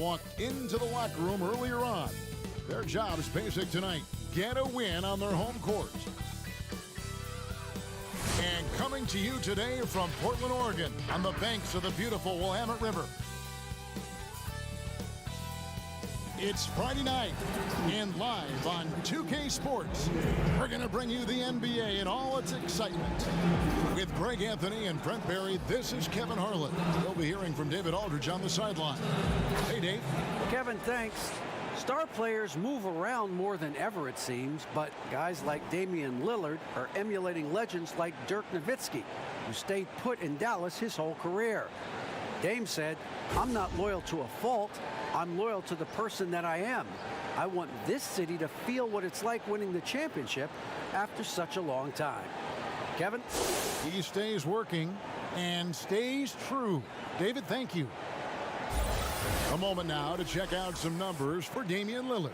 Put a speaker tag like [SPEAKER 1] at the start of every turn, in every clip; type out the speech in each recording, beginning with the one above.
[SPEAKER 1] walked into the locker room earlier on. Their job's basic tonight. Get a win on their home court. And coming to you today from Portland, Oregon, on the banks of the beautiful Willamette River. It's Friday night, and live on 2K Sports, we're going to bring you the NBA in all its excitement. With Greg Anthony and Brent Barry, this is Kevin Harlan. We'll be hearing from David Aldridge on the sideline. Hey, Dave.
[SPEAKER 2] Kevin, thanks. Star players move around more than ever, it seems, but guys like Damian Lillard are emulating legends like Dirk Nowitzki, who stayed put in Dallas his whole career. Dame said, "I'm not loyal to a fault. I'm loyal to the person that I am. I want this city to feel what it's like winning the championship after such a long time." Kevin?
[SPEAKER 1] He stays working and stays true. David, thank you. A moment now to check out some numbers for Damian Lillard.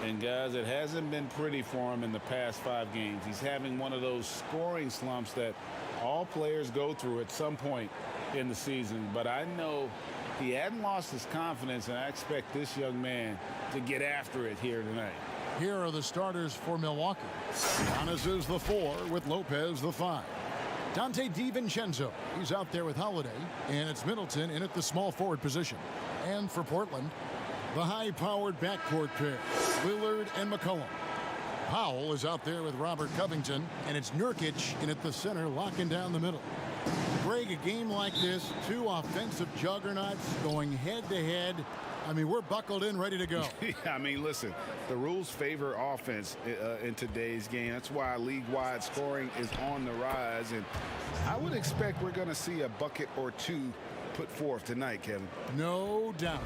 [SPEAKER 3] And guys, it hasn't been pretty for him in the past 5 games. He's having one of those scoring slumps that all players go through at some point in the season. But I know he hadn't lost his confidence, and I expect this young man to get after it here tonight.
[SPEAKER 1] Here are the starters for Milwaukee. Giannis is the 4 with Lopez the 5. Dante DiVincenzo, he's out there with Holiday, and it's Middleton in at the small forward position. And for Portland, the high-powered backcourt pair, Lillard and McCollum. Powell is out there with Robert Covington, and it's Nurkic in at the center, locking down the middle. Greg, a game like this, 2 offensive juggernauts going head-to-head. I mean, we're buckled in, ready to go.
[SPEAKER 3] I mean, listen, the rules favor offense in today's game. That's why league-wide scoring is on the rise, and I would expect we're going to see a bucket or 2 put forth tonight, Kevin.
[SPEAKER 1] No doubt.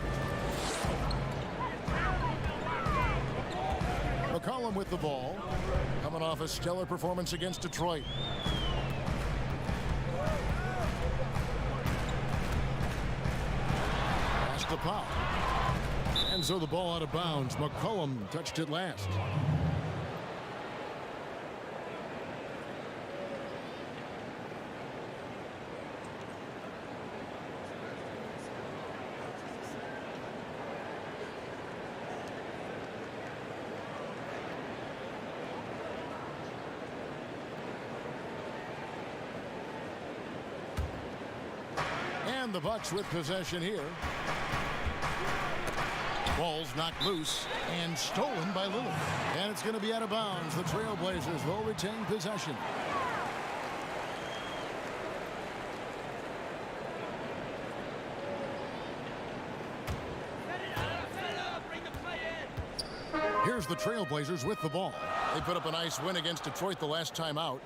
[SPEAKER 1] McCollum with the ball, coming off a stellar performance against Detroit. Pass to Powell. And so the ball out of bounds. McCollum touched it last. And the Bucks with possession here. Ball's knocked loose and stolen by Lillard. And it's going to be out of bounds. The Trailblazers will retain possession. Here's the Trailblazers with the ball. They put up a nice win against Detroit the last time out.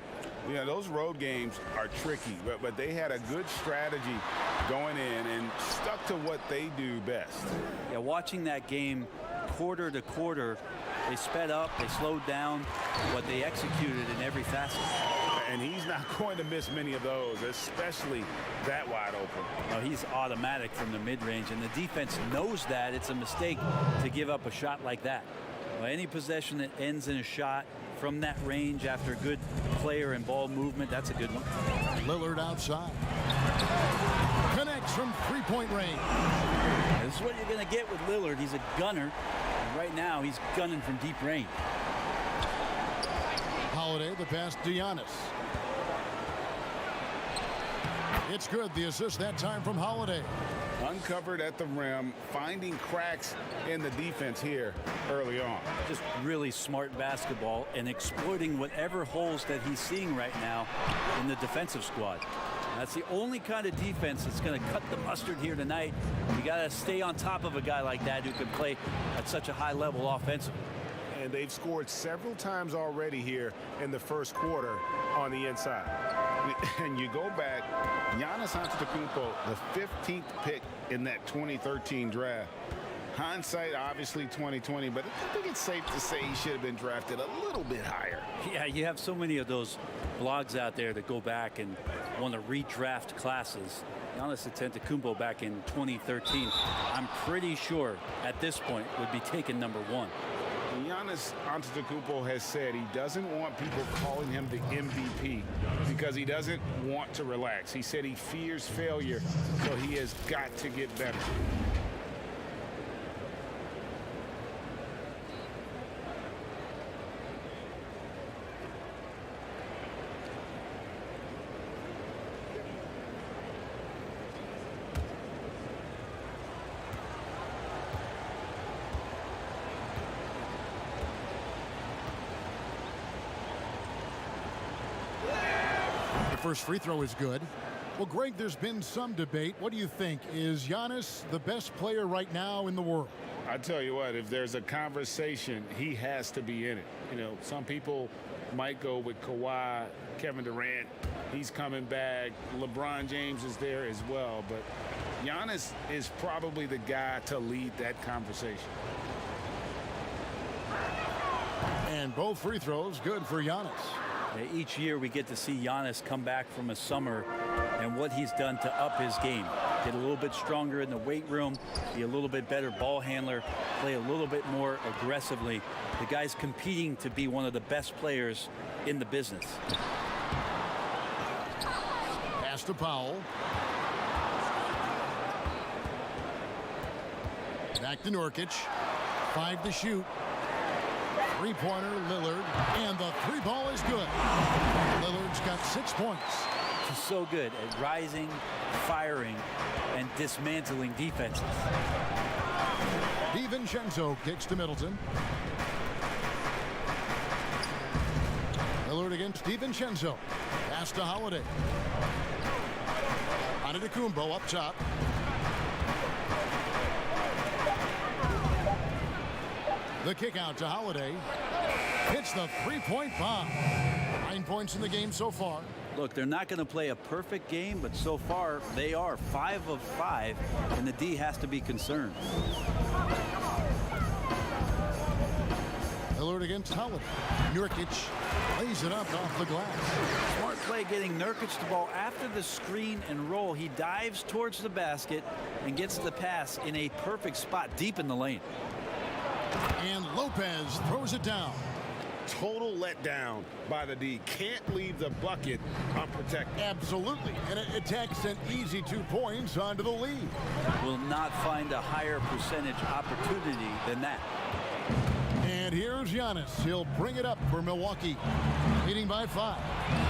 [SPEAKER 3] Yeah, those road games are tricky, but they had a good strategy going in and stuck to what they do best.
[SPEAKER 4] Yeah, watching that game quarter to quarter, they sped up, they slowed down, but they executed in every facet.
[SPEAKER 3] And he's not going to miss many of those, especially that wide open.
[SPEAKER 4] No, he's automatic from the mid-range, and the defense knows that it's a mistake to give up a shot like that. Well, any possession that ends in a shot from that range after good player and ball movement, that's a good one.
[SPEAKER 1] Lillard outside. Connects from 3-point range.
[SPEAKER 4] This is what you're going to get with Lillard. He's a gunner. And right now, he's gunning from deep range.
[SPEAKER 1] Holiday, the pass to Giannis. It's good. The assist that time from Holiday.
[SPEAKER 3] Uncovered at the rim, finding cracks in the defense here early on.
[SPEAKER 4] Just really smart basketball and exploiting whatever holes that he's seeing right now in the defensive squad. That's the only kind of defense that's going to cut the mustard here tonight. You got to stay on top of a guy like that who can play at such a high level offensively.
[SPEAKER 3] And they've scored several times already here in the first quarter on the inside. And you go back, Giannis Antetokounmpo, the 15th pick in that 2013 draft. Hindsight, obviously 2020, but I think it's safe to say he should have been drafted a little bit higher.
[SPEAKER 4] Yeah, you have so many of those blogs out there that go back and want to redraft classes. Giannis Antetokounmpo back in 2013, I'm pretty sure at this point would be taken #1.
[SPEAKER 3] Giannis Antetokounmpo has said he doesn't want people calling him the MVP because he doesn't want to relax. He said he fears failure, so he has got to get better.
[SPEAKER 1] first free throw is good. Well, Greg, there's been some debate. What do you think? Is Giannis the best player right now in the world?
[SPEAKER 3] I tell you what, if there's a conversation, he has to be in it. You know, some people might go with Kawhi, Kevin Durant. He's coming back. LeBron James is there as well. But Giannis is probably the guy to lead that conversation.
[SPEAKER 1] And both free throws good for Giannis.
[SPEAKER 4] Each year we get to see Giannis come back from a summer and what he's done to up his game. Get a little bit stronger in the weight room, be a little bit better ball handler, play a little bit more aggressively. The guy's competing to be one of the best players in the business.
[SPEAKER 1] Pass to Powell. Back to Nurkic. 5 to shoot. Three-pointer, Lillard, and the three ball is good. Lillard's got 6 points.
[SPEAKER 4] He's so good at rising, firing, and dismantling defenses.
[SPEAKER 1] DiVincenzo kicks to Middleton. Lillard against DiVincenzo. Pass to Holiday. Antetokounmpo up top. The kick out to Holiday. Hits the three-point bomb. 9 points in the game so far.
[SPEAKER 4] Look, they're not going to play a perfect game, but so far they are 5 of 5, and the D has to be concerned.
[SPEAKER 1] Lillard against Holiday. Nurkic lays it up off the glass.
[SPEAKER 4] Smart play getting Nurkic the ball after the screen and roll. He dives towards the basket and gets the pass in a perfect spot deep in the lane.
[SPEAKER 1] And Lopez throws it down.
[SPEAKER 3] Total letdown by the D. Can't leave the bucket unprotected.
[SPEAKER 1] Absolutely. And it takes an easy 2 points onto the lead.
[SPEAKER 4] Will not find a higher percentage opportunity than that.
[SPEAKER 1] And here's Giannis. He'll bring it up for Milwaukee. Leading by 5.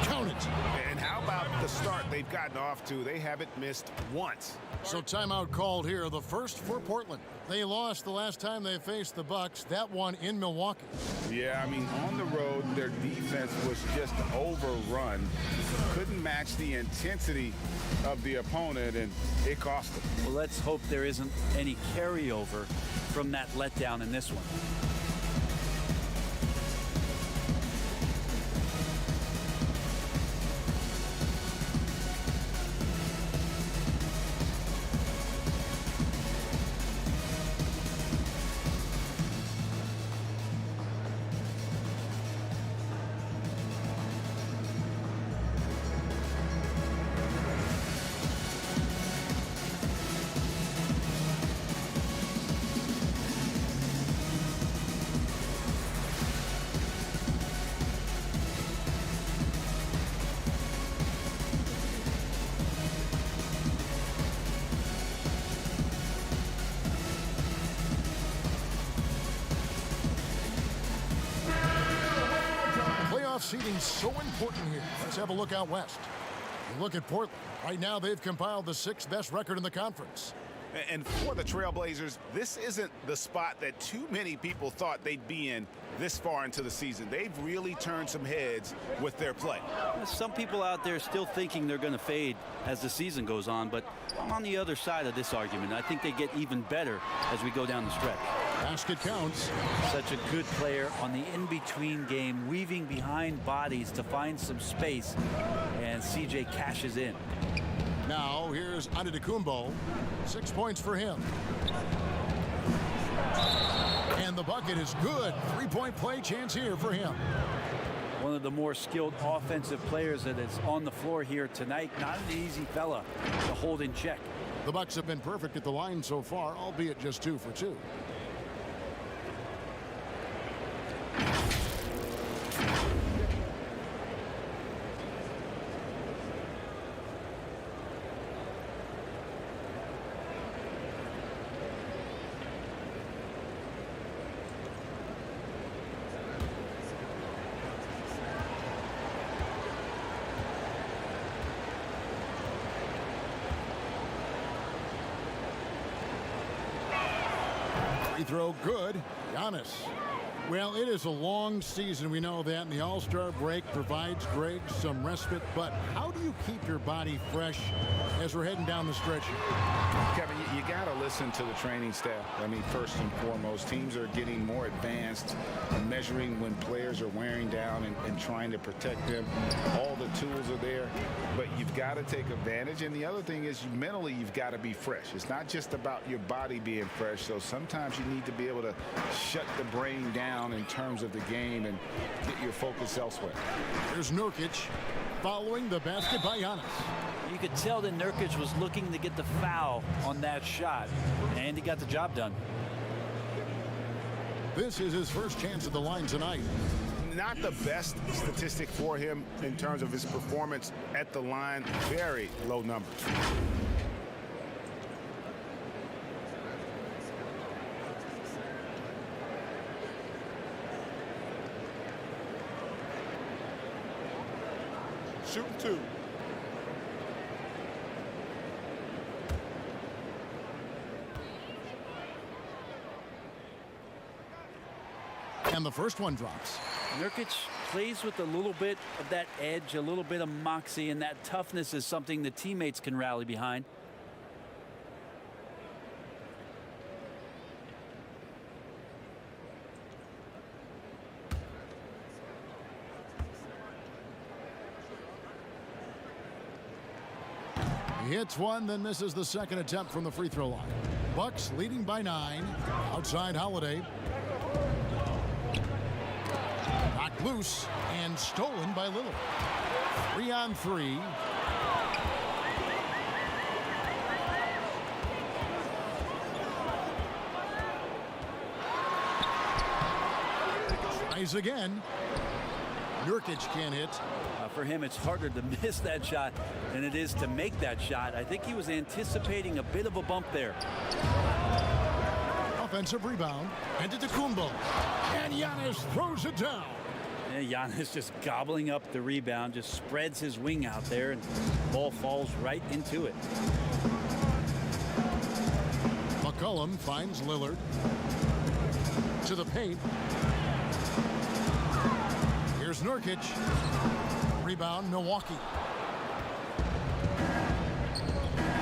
[SPEAKER 1] Count it.
[SPEAKER 3] And how about the start they've gotten off to? They haven't missed once.
[SPEAKER 1] So timeout called here. The first for Portland. They lost the last time they faced the Bucks. That one in Milwaukee.
[SPEAKER 3] Yeah, I mean, on the road, their defense was just overrun. Couldn't match the intensity of the opponent, and it cost them.
[SPEAKER 4] Well, let's hope there isn't any carryover from that letdown in this one.
[SPEAKER 1] Seeding's so important here. Let's have a look out west. You look at Portland. Right now, they've compiled the 6th best record in the conference.
[SPEAKER 3] And for the Trailblazers, this isn't the spot that too many people thought they'd be in this far into the season. They've really turned some heads with their play.
[SPEAKER 4] Some people out there still thinking they're going to fade as the season goes on, but I'm on the other side of this argument. I think they get even better as we go down the stretch.
[SPEAKER 1] Basket counts.
[SPEAKER 4] Such a good player on the in-between game, weaving behind bodies to find some space, and CJ cashes in.
[SPEAKER 1] Now here's Antetokounmpo. 6 points for him. And the bucket is good. 3-point play chance here for him.
[SPEAKER 4] One of the more skilled offensive players that is on the floor here tonight. Not an easy fella to hold in check.
[SPEAKER 1] The Bucks have been perfect at the line so far, albeit just 2 for 2. Free throw good. Giannis Well, it is a long season. We know that, and the All-Star break provides Greg some respite. But how do you keep your body fresh as we're heading down the stretch here?
[SPEAKER 3] Kevin, you got to listen to the training staff. I mean, first and foremost, teams are getting more advanced, measuring when players are wearing down and trying to protect them. All the tools are there, but you've got to take advantage. And the other thing is, mentally, you've got to be fresh. It's not just about your body being fresh. So sometimes you need to be able to shut the brain down in terms of the game and get your focus elsewhere.
[SPEAKER 1] Here's Nurkic following the basket by Giannis.
[SPEAKER 4] You could tell that Nurkic was looking to get the foul on that shot, and he got the job done.
[SPEAKER 1] This is his first chance at the line tonight.
[SPEAKER 3] Not the best statistic for him in terms of his performance at the line. Very low numbers.
[SPEAKER 1] Shooting two. And the first one drops.
[SPEAKER 4] Nurkic plays with a little bit of that edge, a little bit of moxie, and that toughness is something the teammates can rally behind.
[SPEAKER 1] He hits one, then misses the second attempt from the free throw line. Bucks leading by 9. Outside Holiday. Knocked loose and stolen by Lillard. 3-on-3. Tries again. Nurkic can't hit.
[SPEAKER 4] For him, it's harder to miss that shot than it is to make that shot. I think he was anticipating a bit of a bump there.
[SPEAKER 1] Offensive rebound. Antetokounmpo. And Giannis throws it down.
[SPEAKER 4] Yeah, Giannis just gobbling up the rebound, just spreads his wing out there, and the ball falls right into it.
[SPEAKER 1] McCollum finds Lillard. To the paint. Here's Nurkic. Rebound, Milwaukee.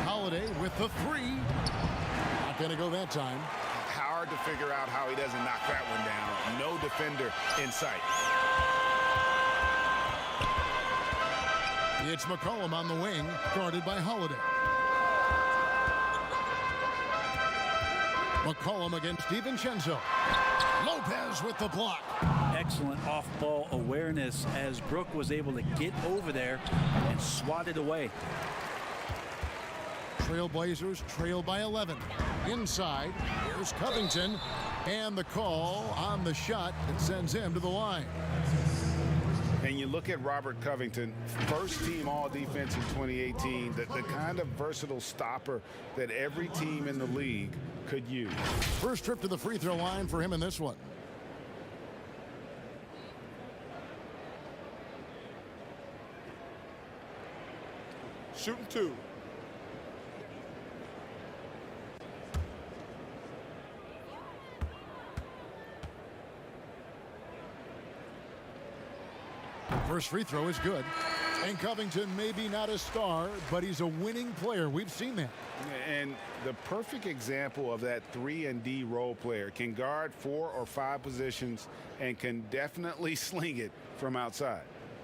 [SPEAKER 1] Holiday with the three. Not going to go that time.
[SPEAKER 3] Hard to figure out how he doesn't knock that one down. No defender in sight.
[SPEAKER 1] It's McCollum on the wing, guarded by Holiday. McCollum against DiVincenzo. Lopez with the block.
[SPEAKER 4] Excellent off-ball awareness as Brook was able to get over there and swat it away.
[SPEAKER 1] Trailblazers trail by 11. Inside, here's Covington. And the call on the shot that sends him to the line.
[SPEAKER 3] And you look at Robert Covington, first team all-defense in 2018, the kind of versatile stopper that every team in the league could use.
[SPEAKER 1] First trip to the free throw line for him in this one. Shooting two. First free throw is good. And Covington maybe not a star, but he's a winning player. We've seen that.
[SPEAKER 3] And the perfect example of that 3-and-D role player. Can guard 4 or 5 positions and can definitely sling it from outside.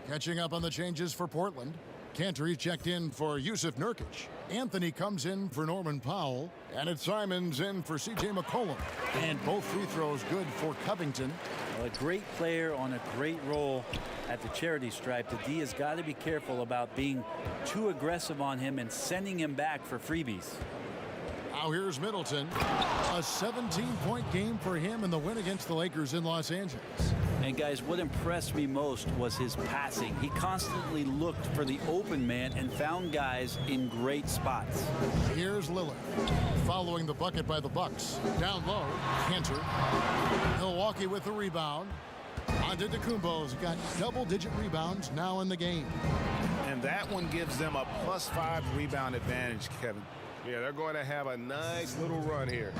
[SPEAKER 1] Catching up on the changes for Portland. Cantor checked in for Yusuf Nurkic. Anthony comes in for Norman Powell. And it's Simons in for C.J. McCollum. And both free throws good for Covington.
[SPEAKER 4] Well, a great player on a great role at the charity stripe. The D has got to be careful about being too aggressive on him and sending him back for freebies.
[SPEAKER 1] Now here's Middleton. A 17-point game for him in the win against the Lakers in Los Angeles.
[SPEAKER 4] And guys, what impressed me most was his passing. He constantly looked for the open man and found guys in great spots.
[SPEAKER 1] Here's Lillard following the bucket by the Bucks. Down low, Cantor. Milwaukee with the rebound. Antetokounmpo's got double-digit rebounds now in the game.
[SPEAKER 3] And that one gives them a +5 rebound advantage, Kevin. Yeah, they're going to have a nice little run here.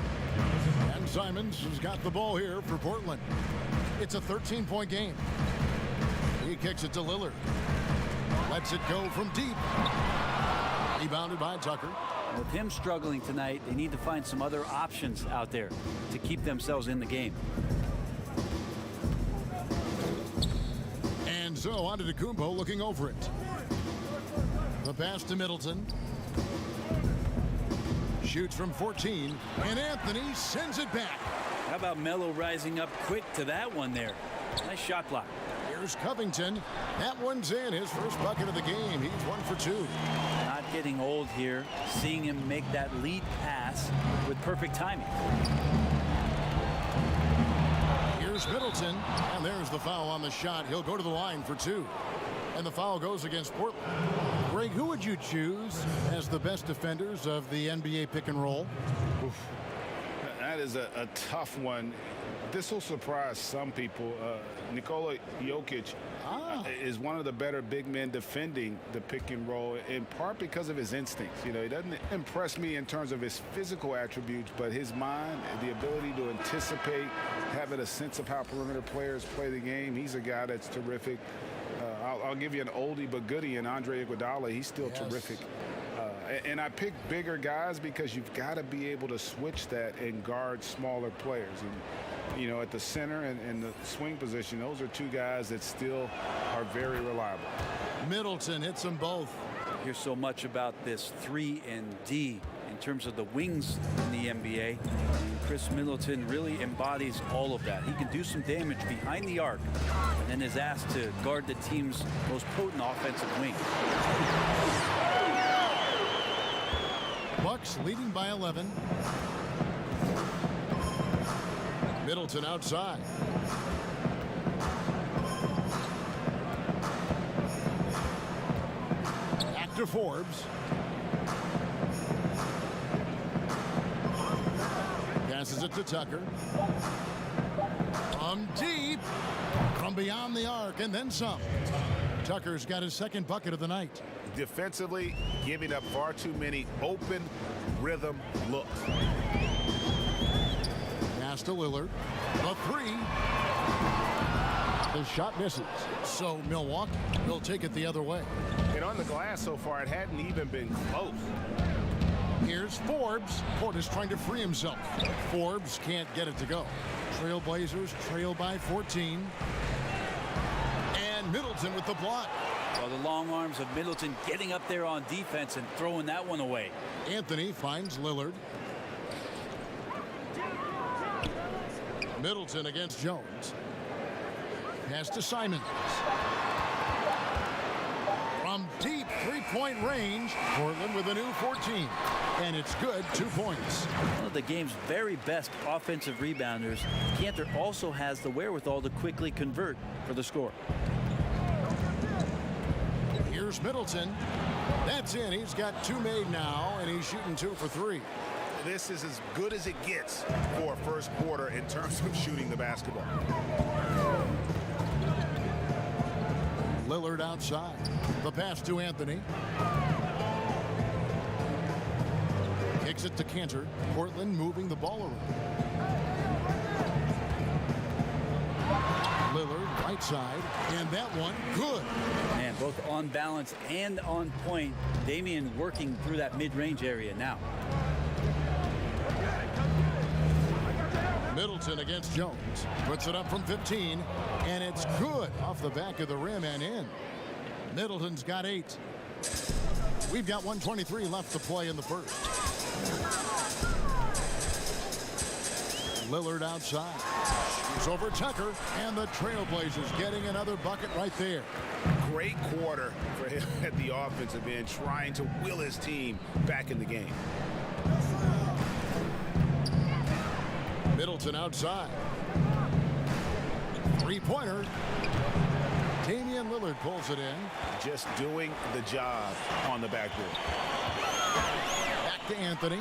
[SPEAKER 1] And Simons has got the ball here for Portland. It's a 13-point game. He kicks it to Lillard. Lets it go from deep. Rebounded by Tucker.
[SPEAKER 4] With him struggling tonight, they need to find some other options out there to keep themselves in the game.
[SPEAKER 1] And so Antetokounmpo looking over it. The pass to Middleton. Shoots from 14, and Anthony sends it back.
[SPEAKER 4] How about Melo rising up quick to that one there? Nice shot block.
[SPEAKER 1] Here's Covington. That one's in. His first bucket of the game. He's 1 for 2.
[SPEAKER 4] Not getting old here. Seeing him make that lead pass with perfect timing.
[SPEAKER 1] Here's Middleton, and there's the foul on the shot. He'll go to the line for 2. And the foul goes against Portland. Greg, who would you choose as the best defenders of the NBA pick and roll?
[SPEAKER 3] Oof. That is a tough one. This will surprise some people. Nikola Jokic is one of the better big men defending the pick and roll, in part because of his instincts. You know, he doesn't impress me in terms of his physical attributes, but his mind, the ability to anticipate, having a sense of how perimeter players play the game. He's a guy that's terrific. I'll give you an oldie but goodie in Andre Iguodala. He's still terrific. And I pick bigger guys because you've got to be able to switch that and guard smaller players. And, you know, at the center and the swing position, those are two guys that still are very reliable.
[SPEAKER 1] Middleton hits them both.
[SPEAKER 4] Hear so much about this 3 and D in terms of the wings in the NBA. Chris Middleton really embodies all of that. He can do some damage behind the arc and then is asked to guard the team's most potent offensive wing.
[SPEAKER 1] Bucks leading by 11. Middleton outside. Back to Forbes. Passes it to Tucker. From deep. From beyond the arc and then some. Tucker's got his second bucket of the night.
[SPEAKER 3] Defensively, giving up far too many open rhythm looks.
[SPEAKER 1] Pass to Lillard. The 3. The shot misses. So Milwaukee will take it the other way.
[SPEAKER 3] And on the glass so far, it hadn't even been close.
[SPEAKER 1] Here's Forbes. Portis trying to free himself. Forbes can't get it to go. Trailblazers trail by 14. And Middleton with the block.
[SPEAKER 4] Well, the long arms of Middleton getting up there on defense and throwing that one away.
[SPEAKER 1] Anthony finds Lillard. Middleton against Jones. Pass to Simons. From deep three-point range, Portland with a new 14. And it's good, 2 points.
[SPEAKER 4] One of the game's very best offensive rebounders, Cantor also has the wherewithal to quickly convert for the score.
[SPEAKER 1] Here's Middleton. That's in. He's got 2 made now, and he's shooting 2 for 3.
[SPEAKER 3] This is as good as it gets for a first quarter in terms of shooting the basketball.
[SPEAKER 1] Lillard outside. The pass to Anthony. Kicks it to Cantor. Portland moving the ball around. Lillard right side, and that one good.
[SPEAKER 4] Man, both on balance and on point. Damian working through that mid-range area now.
[SPEAKER 1] Middleton against Jones. Puts it up from 15, and it's good off the back of the rim and in. Middleton's got 8. We've got 1:23 left to play in the first. Lillard outside. It's over Tucker, and the Trailblazers getting another bucket right there.
[SPEAKER 3] Great quarter for him at the offensive end, trying to will his team back in the game.
[SPEAKER 1] Middleton outside. Three-pointer. Damian Lillard pulls it in.
[SPEAKER 3] Just doing the job on the backboard.
[SPEAKER 1] Back to Anthony.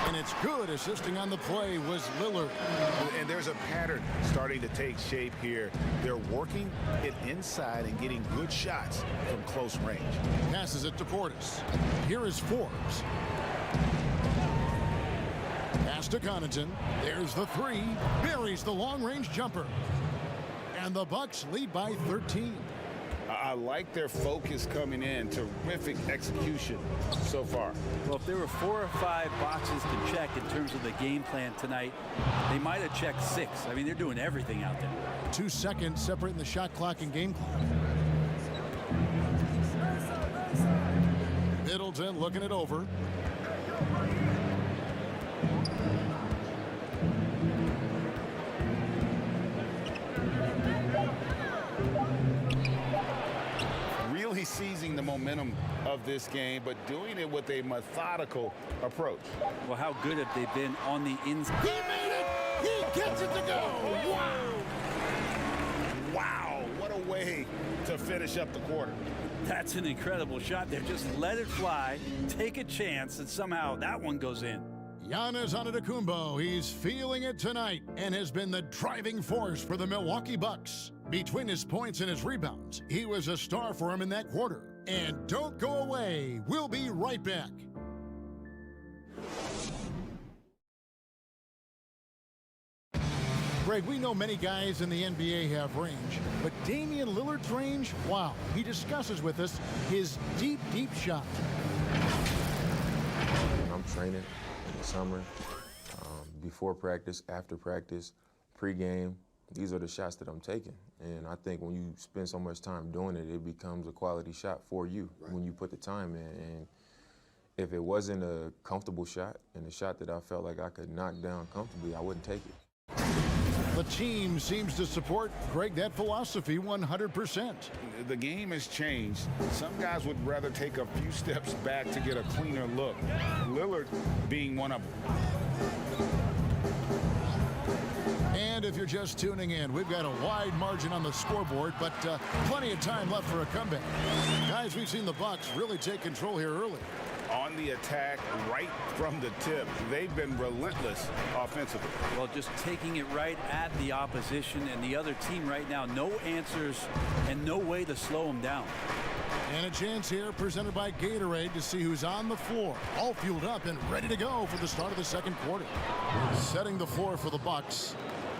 [SPEAKER 1] And it's good. Assisting on the play was Lillard.
[SPEAKER 3] And there's a pattern starting to take shape here. They're working it inside and getting good shots from close range.
[SPEAKER 1] Passes it to Portis. Here is Forbes. Pass to Connaughton. There's the three. Buries the long-range jumper. And the Bucks lead by 13.
[SPEAKER 3] I like their focus coming in. Terrific execution so far.
[SPEAKER 4] Well, if there were 4 or 5 boxes to check in terms of the game plan tonight, they might have checked 6. I mean, they're doing everything out there.
[SPEAKER 1] 2 seconds separating the shot clock and game clock. Middleton looking it over.
[SPEAKER 3] Really seizing the momentum of this game, but doing it with a methodical approach.
[SPEAKER 4] Well, how good have they been on the inside?
[SPEAKER 1] He made it! He gets it to go! Wow!
[SPEAKER 3] Wow, what a way to finish up the quarter.
[SPEAKER 4] That's an incredible shot there. Just let it fly, take a chance, and somehow that one goes in.
[SPEAKER 1] Giannis Antetokounmpo, he's feeling it tonight and has been the driving force for the Milwaukee Bucks. Between his points and his rebounds, he was a star for him in that quarter. And don't go away. We'll be right back. Greg, we know many guys in the NBA have range, but Damian Lillard's range, wow. He discusses with us his deep, deep shot.
[SPEAKER 5] I'm training in the summer, before practice, after practice, pregame. These are the shots that I'm taking. And I think when you spend so much time doing it, it becomes a quality shot for you when you put the time in. And if it wasn't a comfortable shot and a shot that I felt like I could knock down comfortably, I wouldn't take it.
[SPEAKER 1] The team seems to support, Greg, that philosophy 100%.
[SPEAKER 3] The game has changed. Some guys would rather take a few steps back to get a cleaner look. Lillard being one of them.
[SPEAKER 1] And if you're just tuning in, we've got a wide margin on the scoreboard, but plenty of time left for a comeback. Guys, we've seen the Bucks really take control here early.
[SPEAKER 3] On the attack right from the tip. They've been relentless offensively.
[SPEAKER 4] Well, just taking it right at the opposition and the other team right now. No answers and no way to slow them down.
[SPEAKER 1] And a chance here presented by Gatorade to see who's on the floor. All fueled up and ready to go for the start of the second quarter. Setting the floor for the Bucks.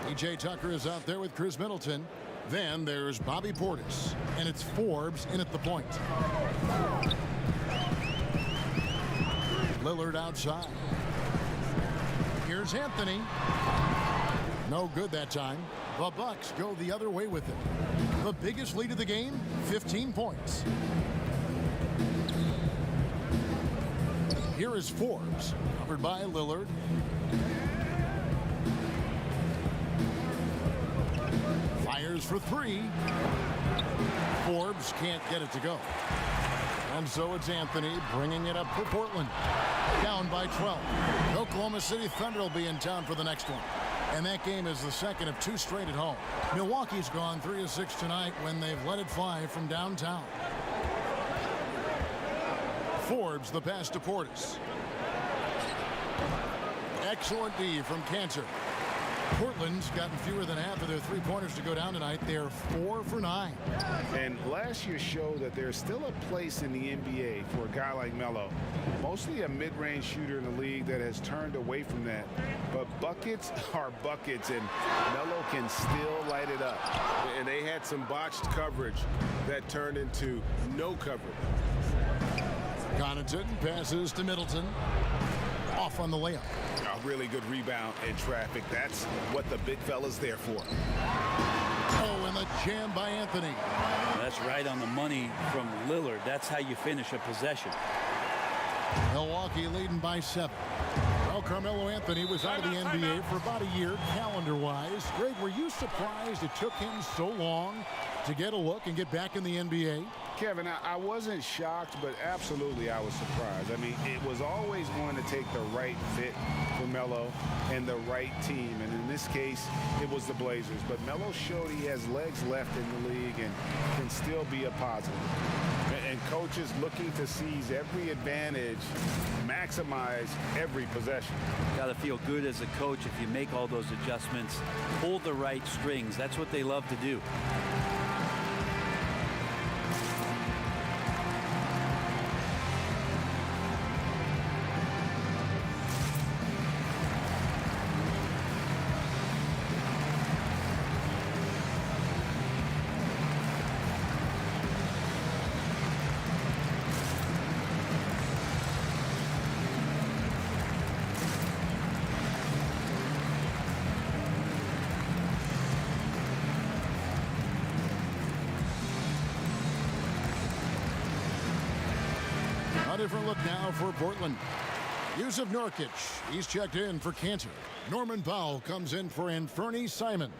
[SPEAKER 1] E.J. Tucker is out there with Chris Middleton. Then there's Bobby Portis. And it's Forbes in at the point. Lillard outside. Here's Anthony. No good that time. The Bucks go the other way with it. The biggest lead of the game, 15 points. Here is Forbes, covered by Lillard. Fires for three. Forbes can't get it to go. And so it's Anthony bringing it up for Portland. Down by 12. Oklahoma City Thunder will be in town for the next one. And that game is the second of 2 straight at home. Milwaukee's gone 3 of 6 tonight when they've let it fly from downtown. Forbes the pass to Portis. Excellent D from Cantor. Portland's gotten fewer than half of their three-pointers to go down tonight. They're 4 for 9.
[SPEAKER 3] And last year showed that there's still a place in the NBA for a guy like Melo. Mostly a mid-range shooter in the league that has turned away from that. But buckets are buckets, and Melo can still light it up. And they had some botched coverage that turned into no coverage.
[SPEAKER 1] Connaughton passes to Middleton. Off on the layup.
[SPEAKER 3] A really good rebound in traffic. That's what the big fella's there for.
[SPEAKER 1] Oh, and the jam by Anthony.
[SPEAKER 4] That's right on the money from Lillard. That's how you finish a possession.
[SPEAKER 1] Milwaukee leading by 7. Well, Carmelo Anthony was out of the NBA for about a year, calendar-wise. Greg, were you surprised it took him so long to get a look and get back in the NBA?
[SPEAKER 3] Kevin, I wasn't shocked, but absolutely I was surprised. I mean, it was always going to take the right fit for Melo and the right team. And in this case, it was the Blazers. But Melo showed he has legs left in the league and can still be a positive. And coaches looking to seize every advantage, maximize every possession.
[SPEAKER 4] Got to feel good as a coach if you make all those adjustments, pull the right strings. That's what they love to do.
[SPEAKER 1] A different look now for Portland. Yusuf Nurkic, he's checked in for Cantor. Norman Powell comes in for Anthony Simons.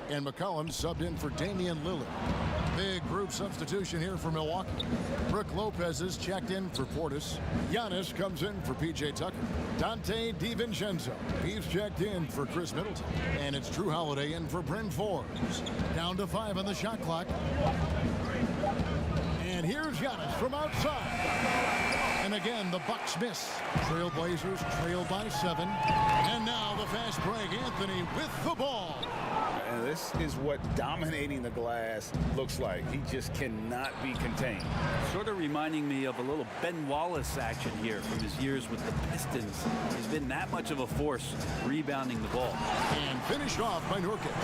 [SPEAKER 1] And McCollum subbed in for Damian Lillard. Big group substitution here for Milwaukee. Brook Lopez is checked in for Portis. Giannis comes in for P.J. Tucker. Dante DiVincenzo, he's checked in for Chris Middleton. And it's Drew Holiday in for Bryn Forbes. Down to 5 on the shot clock. And here's Giannis from outside. And again, the Bucks miss. Trailblazers trail by 7. And now the fast break. Anthony with the ball.
[SPEAKER 3] And this is what dominating the glass looks like. He just cannot be contained.
[SPEAKER 4] Sort of reminding me of a little Ben Wallace action here from his years with the Pistons. He's been that much of a force rebounding the ball.
[SPEAKER 1] And finished off by Nurkic.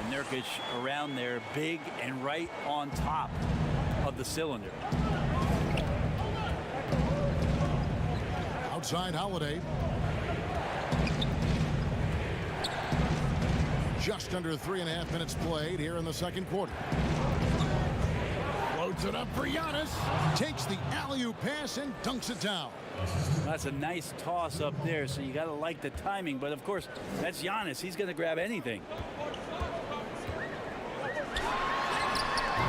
[SPEAKER 4] And Nurkic around there, big and right on top of the cylinder.
[SPEAKER 1] Outside Holiday. Just under 3.5 minutes played here in the second quarter. Floats it up for Giannis. Takes the alley-oop pass and dunks it down.
[SPEAKER 4] That's a nice toss up there, so you got to like the timing. But of course, that's Giannis. He's going to grab anything.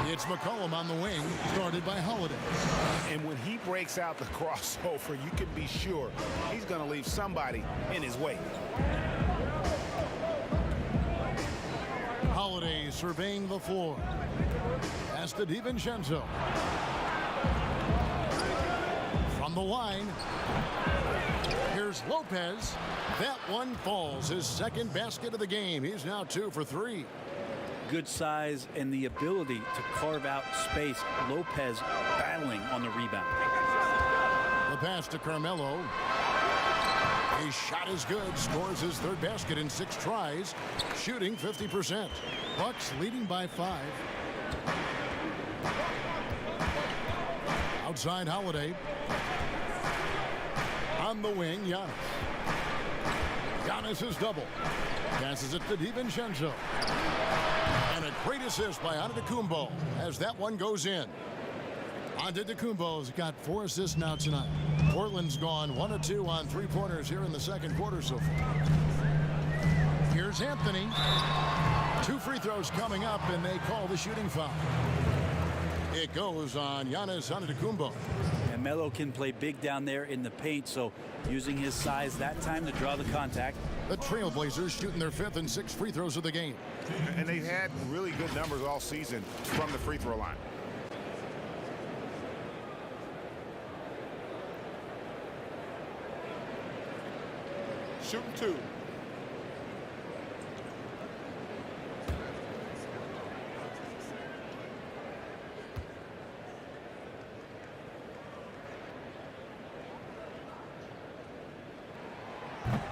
[SPEAKER 1] It's McCollum on the wing, guarded by Holiday.
[SPEAKER 3] And when he breaks out the crossover, you can be sure he's going to leave somebody in his way.
[SPEAKER 1] Holiday surveying the floor. Pass to DiVincenzo. From the line. Here's Lopez. That one falls. His second basket of the game. He's now 2 for 3.
[SPEAKER 4] Good size and the ability to carve out space. Lopez battling on the rebound.
[SPEAKER 1] The pass to Carmelo. His shot is good. Scores his third basket in 6 tries. Shooting 50%. Bucks leading by 5. Outside Holiday. On the wing, Giannis. Giannis is double. Passes it to DiVincenzo. And a great assist by Antetokounmpo as that one goes in. Antetokounmpo's got 4 assists now tonight. Portland's gone 1 of 2 on 3-pointers here in the second quarter so far. Here's Anthony. 2 free throws coming up, and they call the shooting foul. It goes on Giannis Antetokounmpo.
[SPEAKER 4] And Melo can play big down there in the paint, so using his size that time to draw the contact.
[SPEAKER 1] The Trailblazers shooting their 5th and 6th free throws of the game.
[SPEAKER 3] And they've had really good numbers all season from the free throw line. Shooting 2.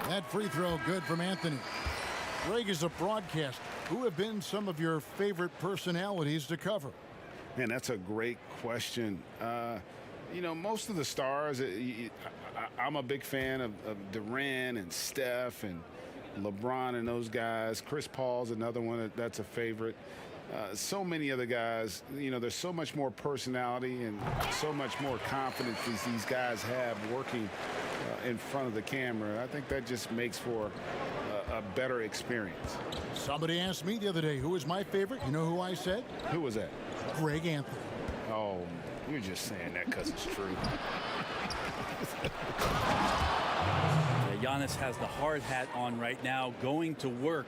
[SPEAKER 1] That free throw good from Anthony. Greg, is a broadcaster, who have been some of your favorite personalities to cover?
[SPEAKER 3] Man, that's a great question. You know, most of the stars, I'm a big fan of Durant and Steph and LeBron and those guys. Chris Paul's another one that's a favorite. So many other guys, you know, there's so much more personality and so much more confidence these guys have working in front of the camera. I think that just makes for a better experience.
[SPEAKER 1] Somebody asked me the other day, who is my favorite? You know who I said?
[SPEAKER 3] Who was that?
[SPEAKER 1] Greg Anthony.
[SPEAKER 3] Oh, you're just saying that because it's true.
[SPEAKER 4] Giannis has the hard hat on right now, going to work.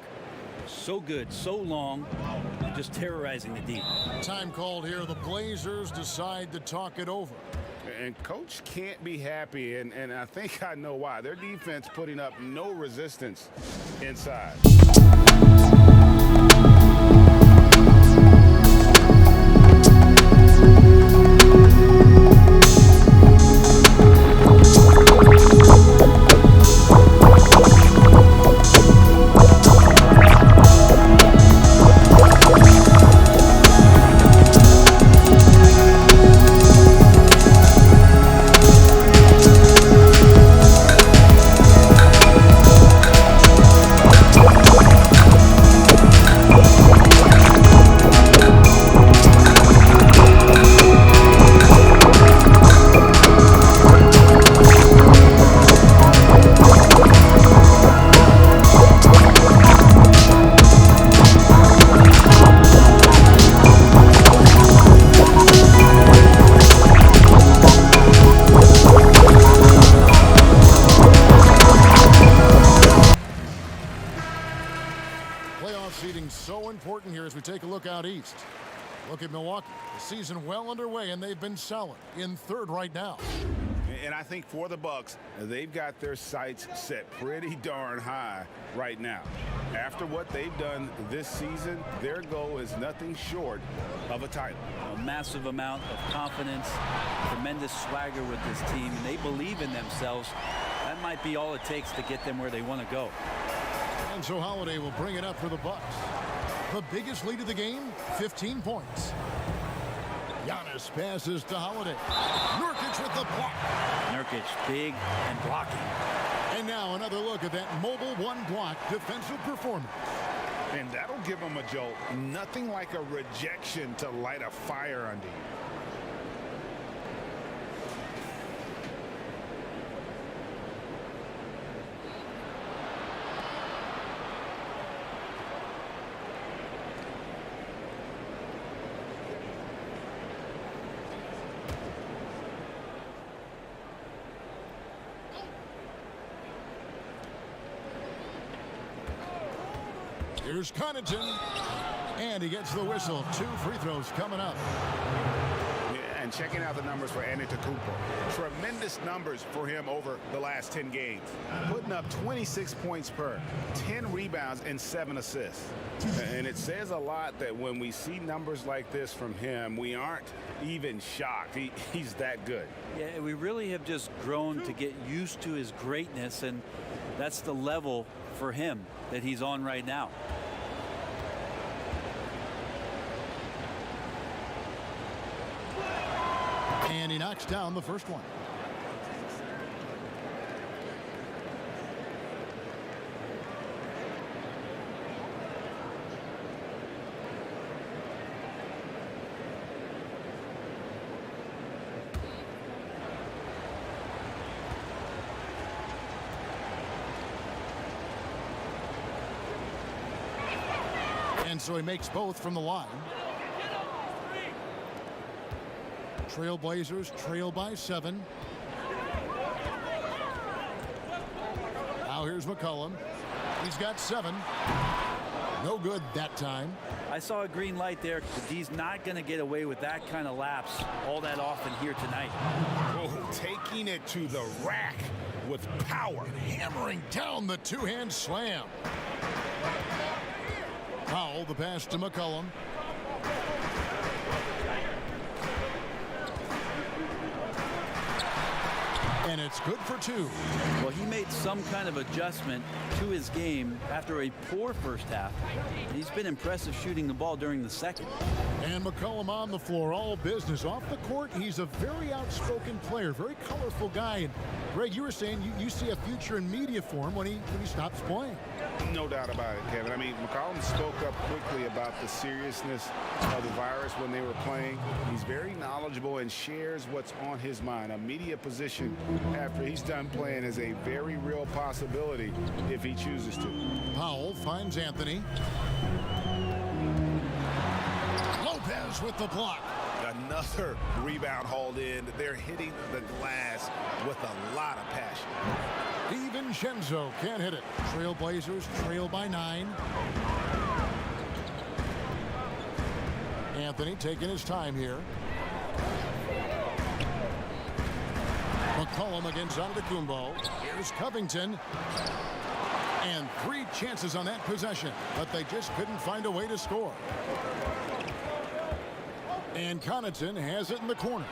[SPEAKER 4] So good, so long, just terrorizing the D.
[SPEAKER 1] Time called here. The Blazers decide to talk it over.
[SPEAKER 3] And coach can't be happy, and I think I know why. Their defense putting up no resistance inside.
[SPEAKER 1] Playoff seeding so important here as we take a look out east. Look at Milwaukee. The season well underway, and they've been solid in third right now.
[SPEAKER 3] And I think for the Bucks, they've got their sights set pretty darn high right now. After what they've done this season, their goal is nothing short of a title.
[SPEAKER 4] A massive amount of confidence, tremendous swagger with this team. They believe in themselves. That might be all it takes to get them where they want to go.
[SPEAKER 1] And so Holiday will bring it up for the Bucks. The biggest lead of the game, 15 points. Giannis passes to Holiday. Nurkic with the block.
[SPEAKER 4] Nurkic big and blocking.
[SPEAKER 1] And now another look at that mobile one-block defensive performance.
[SPEAKER 3] And that'll give them a jolt. Nothing like a rejection to light a fire under you.
[SPEAKER 1] Here's Connaughton, and he gets the whistle. 2 free throws coming up.
[SPEAKER 3] Yeah, and checking out the numbers for Antetokounmpo. Tremendous numbers for him over the last 10 games. Putting up 26 points per, 10 rebounds, and 7 assists. And it says a lot that when we see numbers like this from him, we aren't even shocked. He's that good.
[SPEAKER 4] Yeah, we really have just grown to get used to his greatness, and that's the level for him that he's on right now.
[SPEAKER 1] And he knocks down the first one. And so he makes both from the line. Trailblazers trail by 7. Now here's McCollum. He's got 7. No good that time.
[SPEAKER 4] I saw a green light there. But he's not going to get away with that kind of lapse all that often here tonight.
[SPEAKER 3] Oh, taking it to the rack with power.
[SPEAKER 1] Hammering down the two-hand slam. Powell, the pass to McCollum. And it's good for 2.
[SPEAKER 4] Well, he made some kind of adjustment to his game after a poor first half. He's been impressive shooting the ball during the second.
[SPEAKER 1] And McCollum on the floor, all business. Off the court, he's a very outspoken player, very colorful guy. And Greg, you were saying you see a future in media for him when he stops playing.
[SPEAKER 3] No doubt about it, Kevin. I mean, McCollum spoke up quickly about the seriousness of the virus when they were playing. He's very knowledgeable and shares what's on his mind. A media position after he's done playing is a very real possibility if he chooses to.
[SPEAKER 1] Powell finds Anthony. Lopez with the block.
[SPEAKER 3] Another rebound hauled in. They're hitting the glass with a lot of passion.
[SPEAKER 1] DiVincenzo can't hit it. Trailblazers trail by 9. Anthony taking his time here. McCollum against Antetokounmpo. Here's Covington. And 3 chances on that possession, but they just couldn't find a way to score. And Connaughton has it in the corner.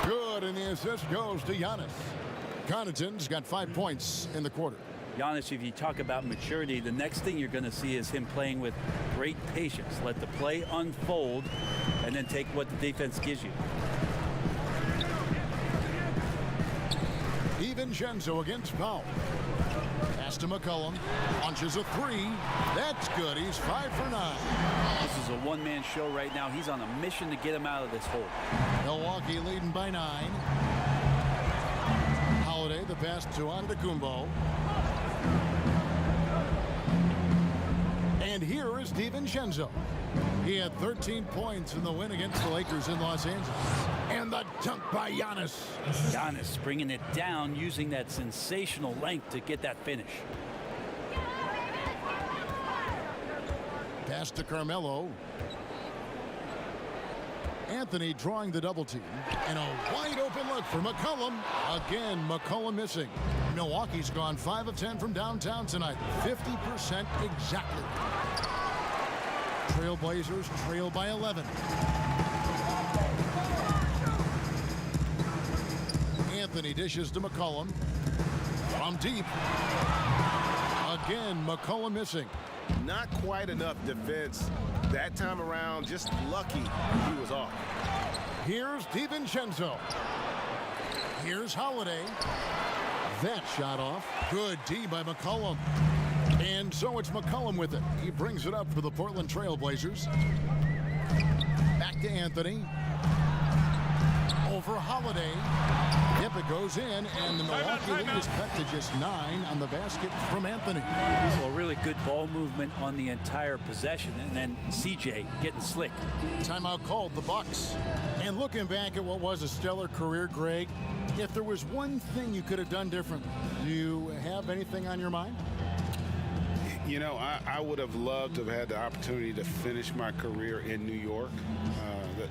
[SPEAKER 1] Good, and the assist goes to Giannis. Connaughton's got 5 points in the quarter.
[SPEAKER 4] Giannis, if you talk about maturity, the next thing you're going to see is him playing with great patience. Let the play unfold and then take what the defense gives you.
[SPEAKER 1] DiVincenzo against Powell. Pass to McCollum. Launches a 3. That's good. He's 5 for 9.
[SPEAKER 4] This is a one-man show right now. He's on a mission to get him out of this hole.
[SPEAKER 1] Milwaukee leading by 9. Holiday, the pass to Antetokounmpo. And here is DiVincenzo. He had 13 points in the win against the Lakers in Los Angeles. And the dunk by Giannis.
[SPEAKER 4] Giannis bringing it down, using that sensational length to get that finish.
[SPEAKER 1] Pass to Carmelo. Anthony drawing the double team. And a wide open look for McCollum. Again, McCollum missing. Milwaukee's gone 5 of 10 from downtown tonight. 50% exactly. Trailblazers trail by 11. Anthony dishes to McCollum. From deep. Again, McCollum missing.
[SPEAKER 3] Not quite enough defense that time around. Just lucky he was off.
[SPEAKER 1] Here's DiVincenzo. Here's Holiday. That shot off. Good D by McCollum. And so it's McCollum with it. He brings it up for the Portland Trailblazers. Back to Anthony. Over Holiday. Yep, it goes in, and the Milwaukee lead is cut to just 9 on the basket from Anthony.
[SPEAKER 4] Well, really good ball movement on the entire possession, and then CJ getting slick.
[SPEAKER 1] Timeout called, the Bucks. And looking back at what was a stellar career, Greg, if there was one thing you could have done different, do you have anything on your mind?
[SPEAKER 3] You know, I would have loved to have had the opportunity to finish my career in New York.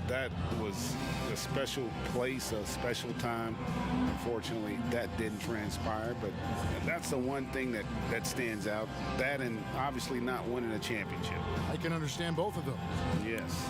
[SPEAKER 3] That was a special place, a special time. Unfortunately, that didn't transpire, but that's the one thing that stands out. That and obviously not winning a championship.
[SPEAKER 1] I can understand both of them.
[SPEAKER 3] Yes.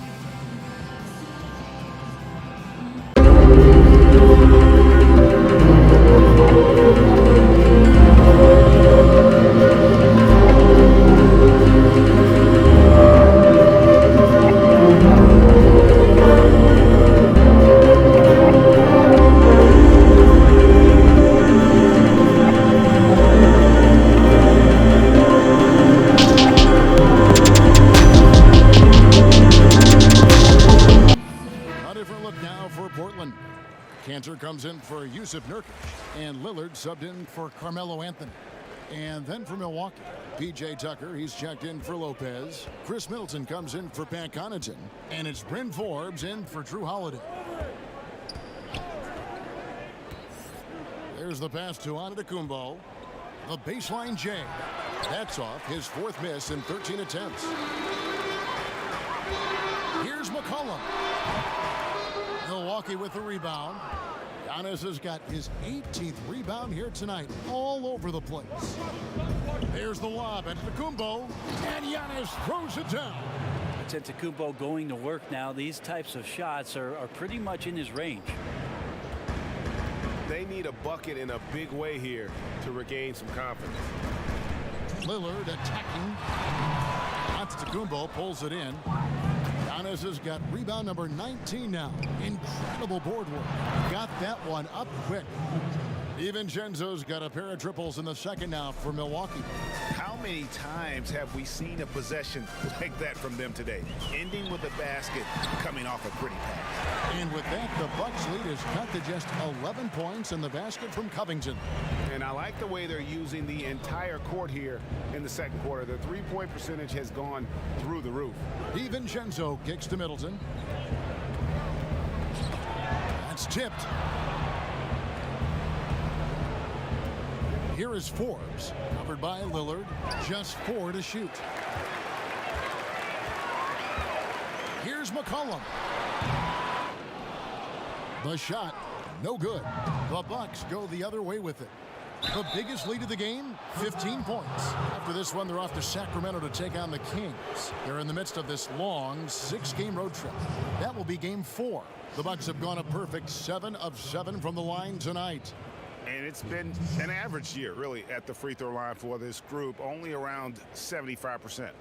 [SPEAKER 1] Comes in for Yusuf Nurkic, and Lillard subbed in for Carmelo Anthony. And then for Milwaukee, P.J. Tucker, he's checked in for Lopez. Chris Middleton comes in for Pat Connaughton, and it's Bryn Forbes in for Drew Holiday. There's the pass to Antetokounmpo. The baseline J. That's off, his 4th miss in 13 attempts. Here's McCollum. Milwaukee with the rebound. Giannis has got his 18th rebound here tonight, all over the place. There's the lob at Antetokounmpo, and Giannis throws it down.
[SPEAKER 4] It's Antetokounmpo going to work now. These types of shots are pretty much in his range.
[SPEAKER 3] They need a bucket in a big way here to regain some confidence.
[SPEAKER 1] Lillard attacking. Antetokounmpo pulls it in. Giannis has got rebound number 19 now. Incredible board work. Got that one up quick. DiVincenzo's got a pair of triples in the second now for Milwaukee.
[SPEAKER 3] How many times have we seen a possession like that from them today? Ending with a basket, coming off a pretty pass.
[SPEAKER 1] And with that, the Bucks lead is cut to just 11 points in the basket from Covington.
[SPEAKER 3] And I like the way they're using the entire court here in the second quarter. The three-point percentage has gone through the roof.
[SPEAKER 1] DiVincenzo kicks to Middleton. That's tipped. Here is Forbes, covered by Lillard. Just 4 to shoot. Here's McCollum. The shot, no good. The Bucks go the other way with it. The biggest lead of the game, 15 points. After this one, they're off to Sacramento to take on the Kings. They're in the midst of this long 6-game road trip. That will be game 4. The Bucks have gone a perfect 7 of 7 from the line tonight.
[SPEAKER 3] And it's been an average year, really, at the free throw line for this group, only around 75%.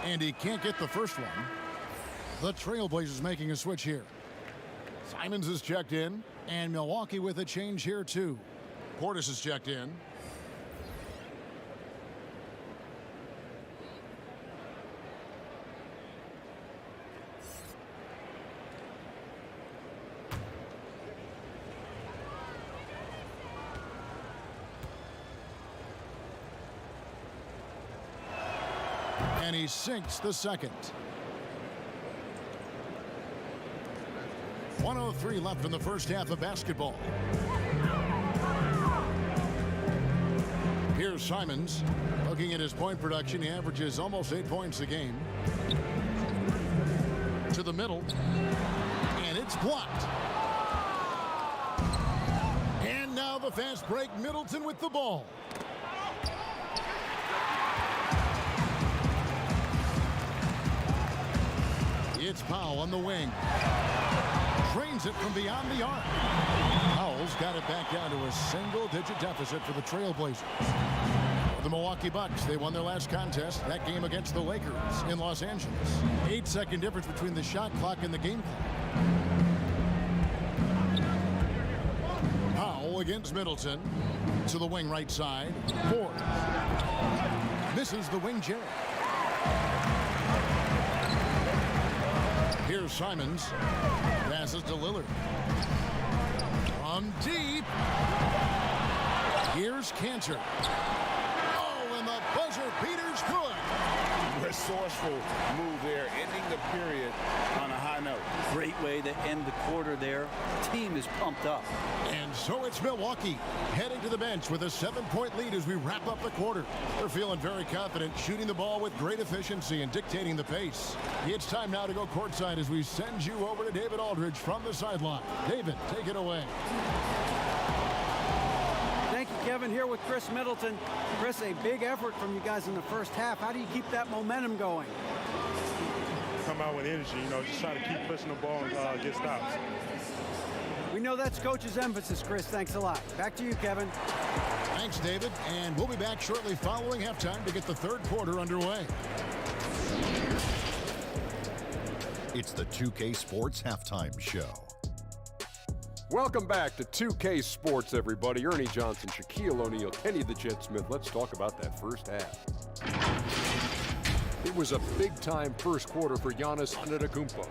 [SPEAKER 1] And he can't get the first one. The Trailblazers making a switch here. Simons is checked in, and Milwaukee with a change here, too. Portis is checked in. And he sinks the second. 1:03 left in the first half of basketball. Here's Simons. Looking at his point production, he averages almost 8 points a game. To the middle, and it's blocked. And now the fast break, Middleton with the ball. It's Powell on the wing. Drains it from beyond the arc. Powell's got it back down to a single-digit deficit for the Trailblazers. The Milwaukee Bucks, they won their last contest, that game against the Lakers in Los Angeles. 8-second difference between the shot clock and the game clock. Powell against Middleton. To the wing right side. Ford. Misses the wing Jerry. Here's Simons. Passes to Lillard. From deep. Here's Cantor. Oh, and the buzzer beater's good.
[SPEAKER 3] Resourceful move there, ending the period on a high note.
[SPEAKER 4] Great way to end the quarter there. Team is pumped up.
[SPEAKER 1] And so it's Milwaukee heading to the bench with a 7-point lead as we wrap up the quarter. They're feeling very confident, shooting the ball with great efficiency and dictating the pace. It's time now to go courtside as we send you over to David Aldridge from the sideline. David, take it away.
[SPEAKER 2] Thank you, Kevin. Here with Chris Middleton. Chris, a big effort from you guys in the first half. How do you keep that momentum going?
[SPEAKER 6] Come out with energy, just try to keep pushing the ball and get stops.
[SPEAKER 2] We know that's Coach's emphasis, Chris. Thanks a lot. Back to you, Kevin.
[SPEAKER 1] Thanks, David. And we'll be back shortly following halftime to get the third quarter underway.
[SPEAKER 7] It's the 2K Sports Halftime Show.
[SPEAKER 8] Welcome back to 2K Sports, everybody. Ernie Johnson, Shaquille O'Neal, Kenny the Jet Smith. Let's talk about that first half. It was a big-time first quarter for Giannis Antetokounmpo.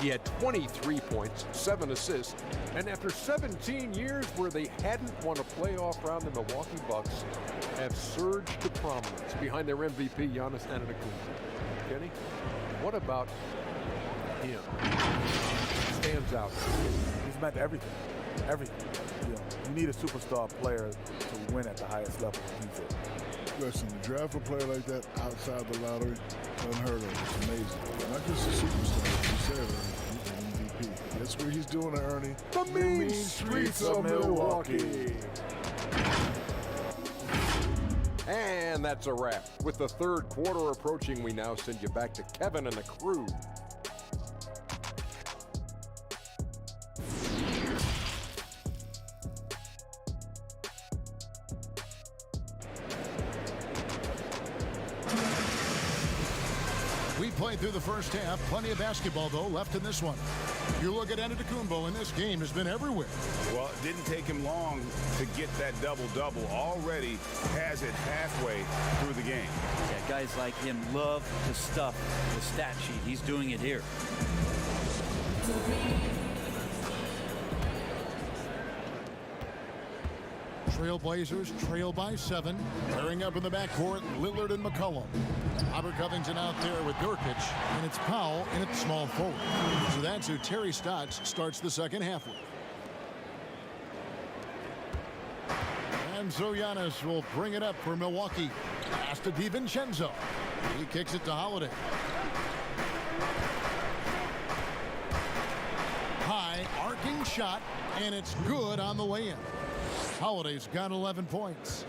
[SPEAKER 8] He had 23 points, 7 assists, and after 17 years where they hadn't won a playoff round, the Milwaukee Bucks have surged to prominence behind their MVP, Giannis Antetokounmpo. Kenny, what about him stands out?
[SPEAKER 9] He's meant everything. Everything. You need a superstar player to win at the highest level. He's it.
[SPEAKER 10] Listen, to draft a player like that outside the lottery, unheard of. It's amazing. Not just a superstar, as you said, he's an MVP. That's what he's doing to Ernie.
[SPEAKER 8] The mean streets of Milwaukee. And that's a wrap. With the third quarter approaching, we now send you back to Kevin and the crew.
[SPEAKER 1] We played through the first half. Plenty of basketball, though, left in this one. You look at Antetokounmpo, and this game has been everywhere.
[SPEAKER 3] Well, it didn't take him long to get that double-double. Already has it halfway through the game.
[SPEAKER 4] Yeah, guys like him love to stuff the stat sheet. He's doing it here.
[SPEAKER 1] Trailblazers trail by 7. Pairing up in the backcourt, Lillard and McCollum. Robert Covington out there with Nurkic, and it's Powell in at small forward. So that's who Terry Stotts starts the second half with. And so Giannis will bring it up for Milwaukee. Pass to DiVincenzo. He kicks it to Holiday. High arcing shot, and it's good on the way in. Holiday's got 11 points.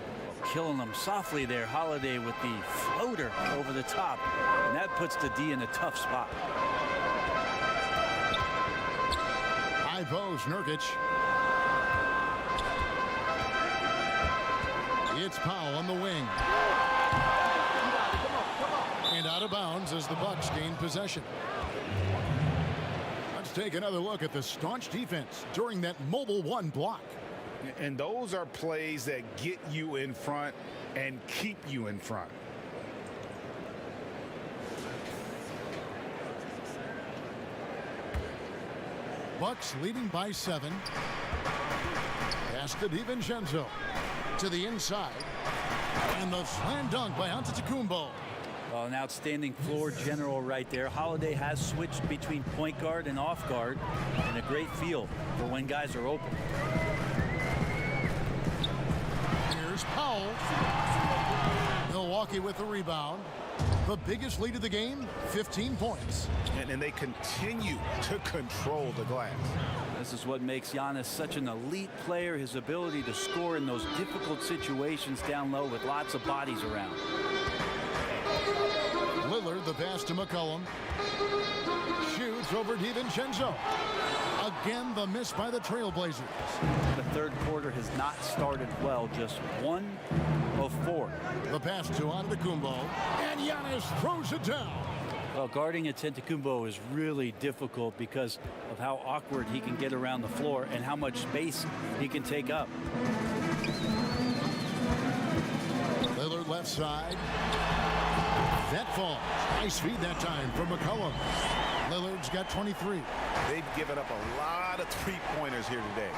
[SPEAKER 4] Killing them softly there. Holiday with the floater over the top. And that puts the D in a tough spot.
[SPEAKER 1] High post, Nurkic. It's Powell on the wing. And out of bounds as the Bucks gain possession. Let's take another look at the staunch defense during that mobile one block.
[SPEAKER 3] And those are plays that get you in front and keep you in front.
[SPEAKER 1] Bucks leading by 7. Pass to DiVincenzo. To the inside. And the slam dunk by Antetokounmpo.
[SPEAKER 4] An outstanding floor general right there. Holiday has switched between point guard and off guard, and a great feel for when guys are open.
[SPEAKER 1] Here's Powell. Milwaukee with the rebound. The biggest lead of the game, 15 points.
[SPEAKER 3] And they continue to control the glass.
[SPEAKER 4] This is what makes Giannis such an elite player, his ability to score in those difficult situations down low with lots of bodies around.
[SPEAKER 1] Lillard, the pass to McCollum. Shoots over DiVincenzo. Again, the miss by the Trailblazers.
[SPEAKER 4] The third quarter has not started well, just 1 of 4.
[SPEAKER 1] The pass to Antetokounmpo, and Giannis throws it down.
[SPEAKER 4] Well, guarding Antetokounmpo is really difficult because of how awkward he can get around the floor and how much space he can take up.
[SPEAKER 1] Lillard left side. That falls. Nice feed that time from McCollum. Lillard's got 23.
[SPEAKER 3] They've given up a lot of three-pointers here today.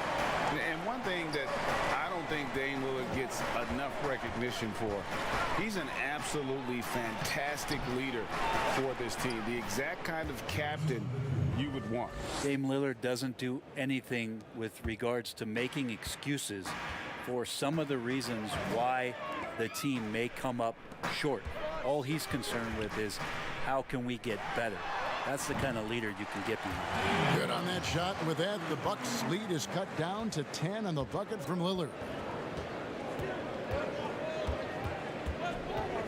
[SPEAKER 3] And one thing that I don't think Dame Lillard gets enough recognition for, he's an absolutely fantastic leader for this team. The exact kind of captain you would want.
[SPEAKER 4] Dame Lillard doesn't do anything with regards to making excuses for some of the reasons why the team may come up short. All he's concerned with is how can we get better. That's the kind of leader you can get behind.
[SPEAKER 1] Good on that shot. And with that, the Bucks' lead is cut down to 10 on the bucket from Lillard.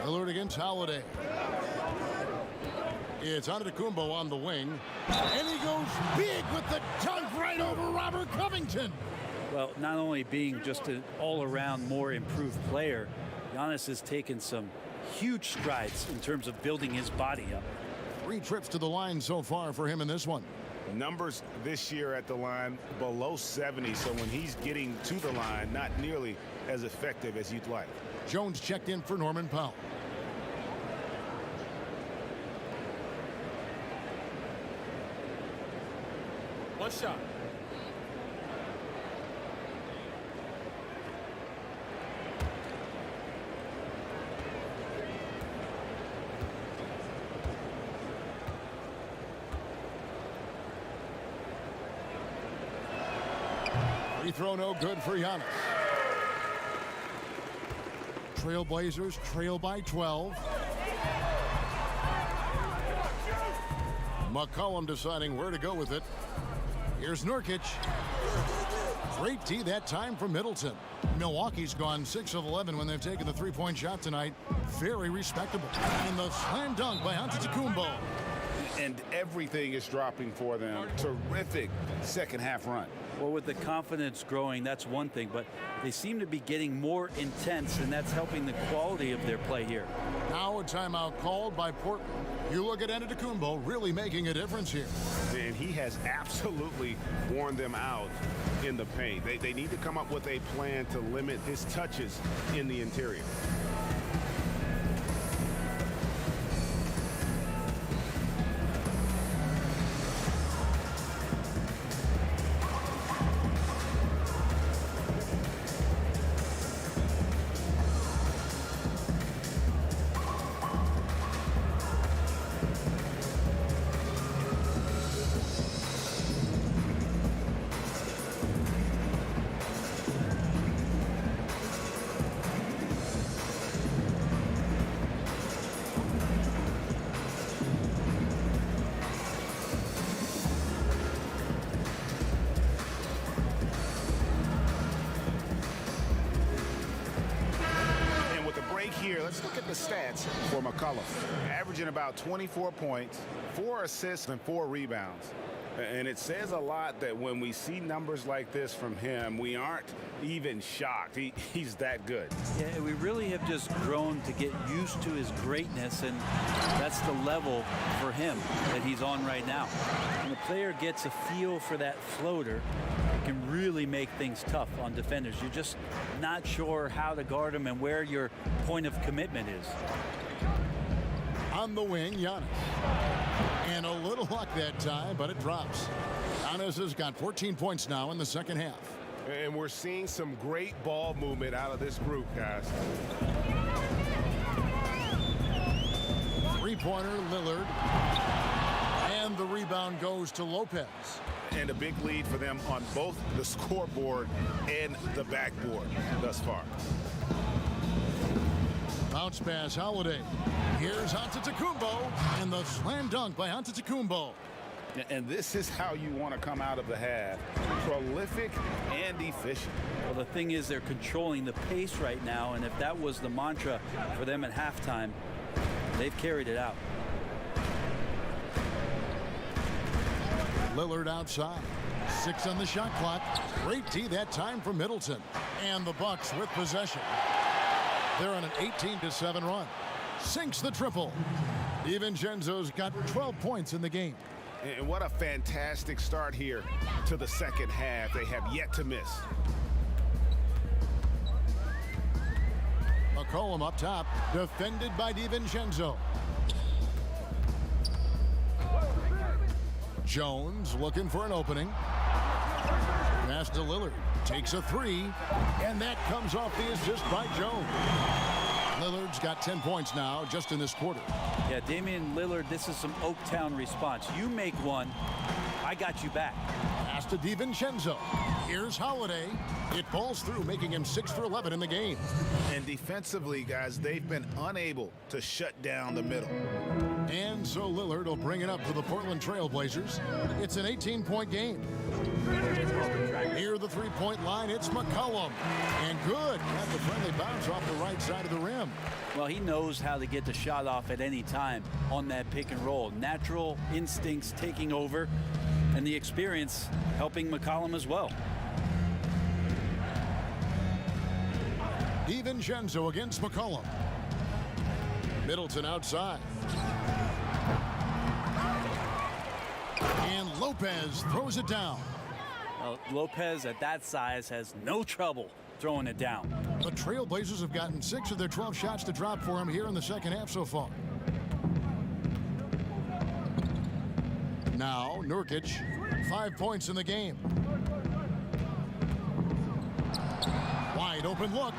[SPEAKER 1] Lillard against Holiday. It's Antetokounmpo on the wing. And he goes big with the dunk right over Robert Covington.
[SPEAKER 4] Well, not only being just an all-around more improved player, Giannis has taken some huge strides in terms of building his body up.
[SPEAKER 1] 3 trips to the line so far for him in this one.
[SPEAKER 3] Numbers this year at the line below 70, so when he's getting to the line, not nearly as effective as you'd like.
[SPEAKER 1] Jones checked in for Norman Powell.
[SPEAKER 6] One shot.
[SPEAKER 1] Free throw no good for Giannis. Trailblazers trail by 12. McCollum deciding where to go with it. Here's Nurkic. Great tee that time from Middleton. Milwaukee's gone 6 of 11 when they've taken the three-point shot tonight. Very respectable. And the slam dunk by Antetokounmpo.
[SPEAKER 3] And everything is dropping for them. Terrific second half run.
[SPEAKER 4] Well, with the confidence growing, that's one thing, but they seem to be getting more intense, and that's helping the quality of their play here.
[SPEAKER 1] Now a timeout called by Portland. You look at Antetokounmpo really making a difference here.
[SPEAKER 3] And he has absolutely worn them out in the paint. They need to come up with a plan to limit his touches in the interior. Let's look at the stats for McCollum. Averaging about 24 points, 4 assists, and 4 rebounds. And it says a lot that when we see numbers like this from him, we aren't even shocked. He's that good.
[SPEAKER 4] Yeah, we really have just grown to get used to his greatness, and that's the level for him that he's on right now. When a player gets a feel for that floater, it can really make things tough on defenders. You're just not sure how to guard him and where your point of commitment is.
[SPEAKER 1] On the wing, Giannis. And a little luck that time, but it drops. Giannis has got 14 points now in the second half.
[SPEAKER 3] And we're seeing some great ball movement out of this group, guys.
[SPEAKER 1] three-pointer, Lillard. And the rebound goes to Lopez.
[SPEAKER 3] And a big lead for them on both the scoreboard and the backboard thus far.
[SPEAKER 1] Bounce pass, Holiday. Here's Antetokounmpo, and the slam dunk by Antetokounmpo.
[SPEAKER 3] And this is how you want to come out of the half. Prolific and efficient.
[SPEAKER 4] Well, the thing is, they're controlling the pace right now, and if that was the mantra for them at halftime, they've carried it out.
[SPEAKER 1] Lillard outside. 6 on the shot clock. Great D that time from Middleton. And the Bucks with possession. They're on an 18-7 run. Sinks the triple. DiVincenzo's got 12 points in the game.
[SPEAKER 3] And what a fantastic start here to the second half. They have yet to miss.
[SPEAKER 1] McCollum up top, defended by DiVincenzo. Jones looking for an opening. Pass to Lillard. Takes a three. And that comes off the assist by Jones. Lillard's got 10 points now just in this quarter.
[SPEAKER 4] Yeah, Damian Lillard, this is some Oaktown response. You make one, I got you back.
[SPEAKER 1] Pass to DiVincenzo. Here's Holiday. It falls through, making him 6 for 11 in the game.
[SPEAKER 3] And defensively, guys, they've been unable to shut down the middle.
[SPEAKER 1] And so Lillard will bring it up for the Portland Trail Blazers. It's an 18-point game. Near the three-point line, it's McCollum. And good. Got the friendly bounce off the right side of the rim.
[SPEAKER 4] Well, he knows how to get the shot off at any time on that pick and roll. Natural instincts taking over, and the experience helping McCollum as well.
[SPEAKER 1] DiVincenzo against McCollum. Middleton outside. And Lopez throws it down.
[SPEAKER 4] Well, Lopez at that size has no trouble throwing it down.
[SPEAKER 1] The Trailblazers have gotten 6 of their 12 shots to drop for him here in the second half so far. Now, Nurkic, 5 points in the game. Wide open look.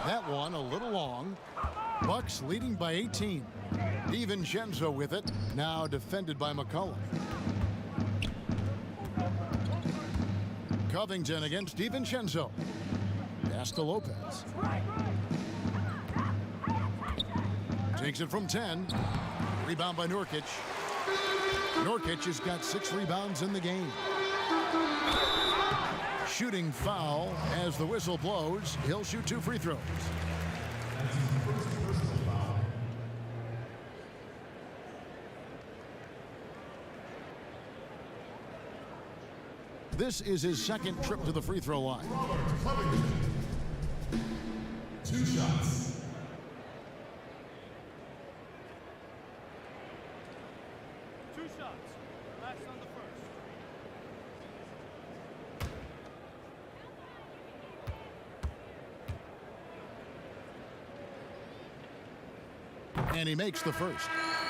[SPEAKER 1] That one a little long. Bucks leading by 18. DiVincenzo with it, now defended by McCollum. Covington against DiVincenzo. Pass to Lopez. Takes it from 10. Rebound by Nurkic. Nurkic has got 6 rebounds in the game. Shooting foul as the whistle blows. He'll shoot 2 free throws. This is his second trip to the free throw line.
[SPEAKER 11] 2 shots. Last on the
[SPEAKER 1] first. And he makes the first.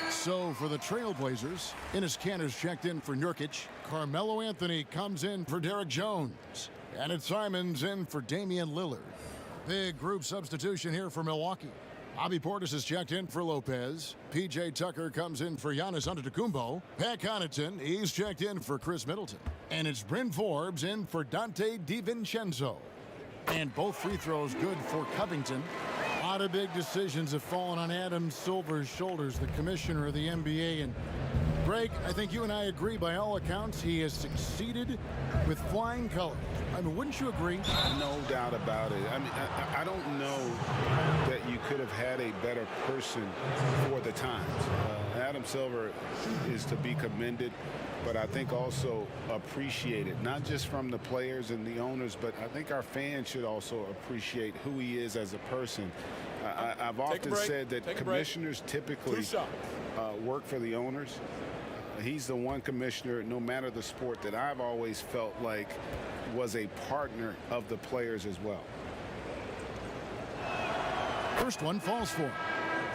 [SPEAKER 1] So for the Trailblazers, Enes Kanter's checked in for Nurkic. Carmelo Anthony comes in for Derek Jones. And it's Simons in for Damian Lillard. Big group substitution here for Milwaukee. Bobby Portis is checked in for Lopez. P.J. Tucker comes in for Giannis Antetokounmpo. Pat Connaughton, he's checked in for Chris Middleton. And it's Bryn Forbes in for Dante DiVincenzo. And both free throws good for Covington. A lot of big decisions have fallen on Adam Silver's shoulders, the commissioner of the NBA. And Greg, I think you and I agree by all accounts he has succeeded with flying colors. I mean, wouldn't you agree?
[SPEAKER 3] No doubt about it. I mean, I don't know that you could have had a better person for the times. Adam Silver is to be commended, but I think also appreciated, not just from the players and the owners, but I think our fans should also appreciate who he is as a person. I've often said that commissioners typically work for the owners. He's the one commissioner, no matter the sport, that I've always felt like was a partner of the players as well.
[SPEAKER 1] First one falls for him.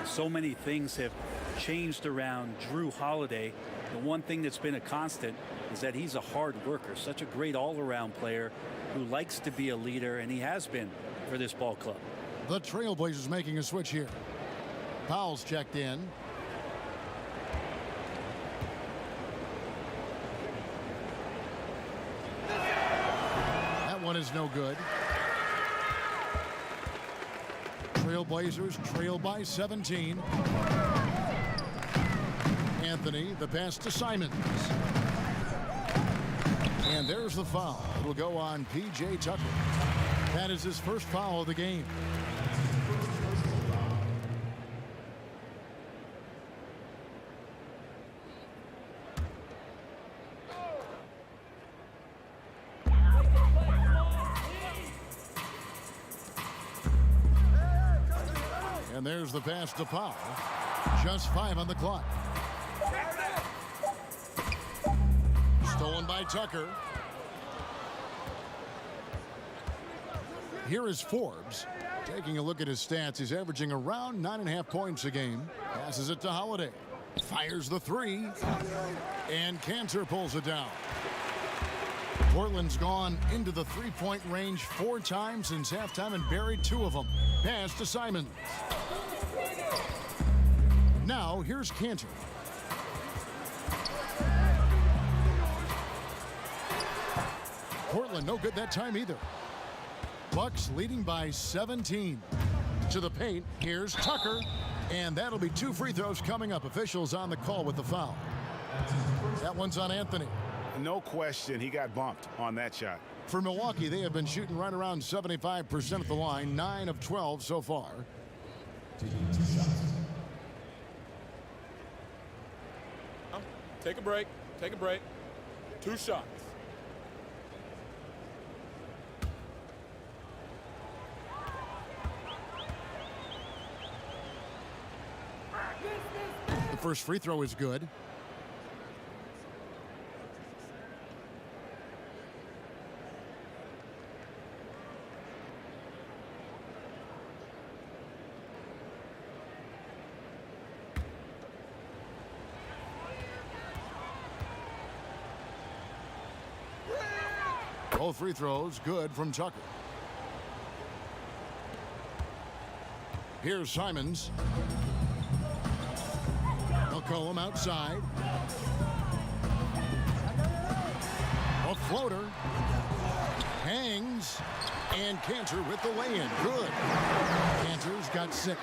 [SPEAKER 4] So many things have changed around Drew Holiday. The one thing that's been a constant is that he's a hard worker, such a great all-around player who likes to be a leader, and he has been for this ball club.
[SPEAKER 1] The Trailblazers making a switch here. Powell's checked in. That one is no good. Trailblazers trail by 17. Anthony, the pass to Simons. And there's the foul. It'll go on P.J. Tucker. That is his first foul of the game. And there's the pass to Powell. Just 5 on the clock. Stolen by Tucker. Here is Forbes. Taking a look at his stats, he's averaging around 9.5 points a game. Passes it to Holiday. Fires the three. And Cantor pulls it down. Portland's gone into the three-point range 4 times since halftime and buried 2 of them. Pass to Simons. Now here's Cantor. Portland no good that time either. Bucks leading by 17. To the paint, here's Tucker. And that'll be 2 free throws coming up. Officials on the call with the foul. That one's on Anthony.
[SPEAKER 3] No question, he got bumped on that shot.
[SPEAKER 1] For Milwaukee, they have been shooting right around 75% at the line, 9 of 12 so far.
[SPEAKER 6] Take a break. Take a break. 2 shots.
[SPEAKER 1] The first free throw is good. Both free throws good from Tucker. Here's Simons. McCollum outside. A floater. Hangs. And Cantor with the lay-in. Good. Cantor's got 6.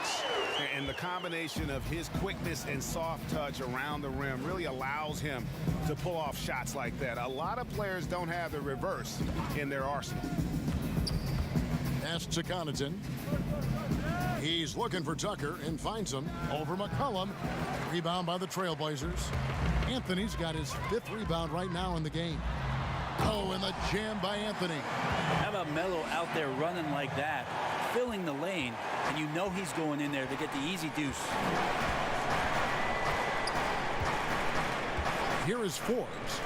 [SPEAKER 3] And the combination of his quickness and soft touch around the rim really allows him to pull off shots like that. A lot of players don't have the reverse in their arsenal.
[SPEAKER 1] Pass to Connaughton. He's looking for Tucker and finds him over McCollum. Rebound by the Trailblazers. Anthony's got his 5th rebound right now in the game. Oh, and the jam by Anthony.
[SPEAKER 4] How about Melo out there running like that, filling the lane, and you know he's going in there to get the easy deuce.
[SPEAKER 1] Here is Forbes.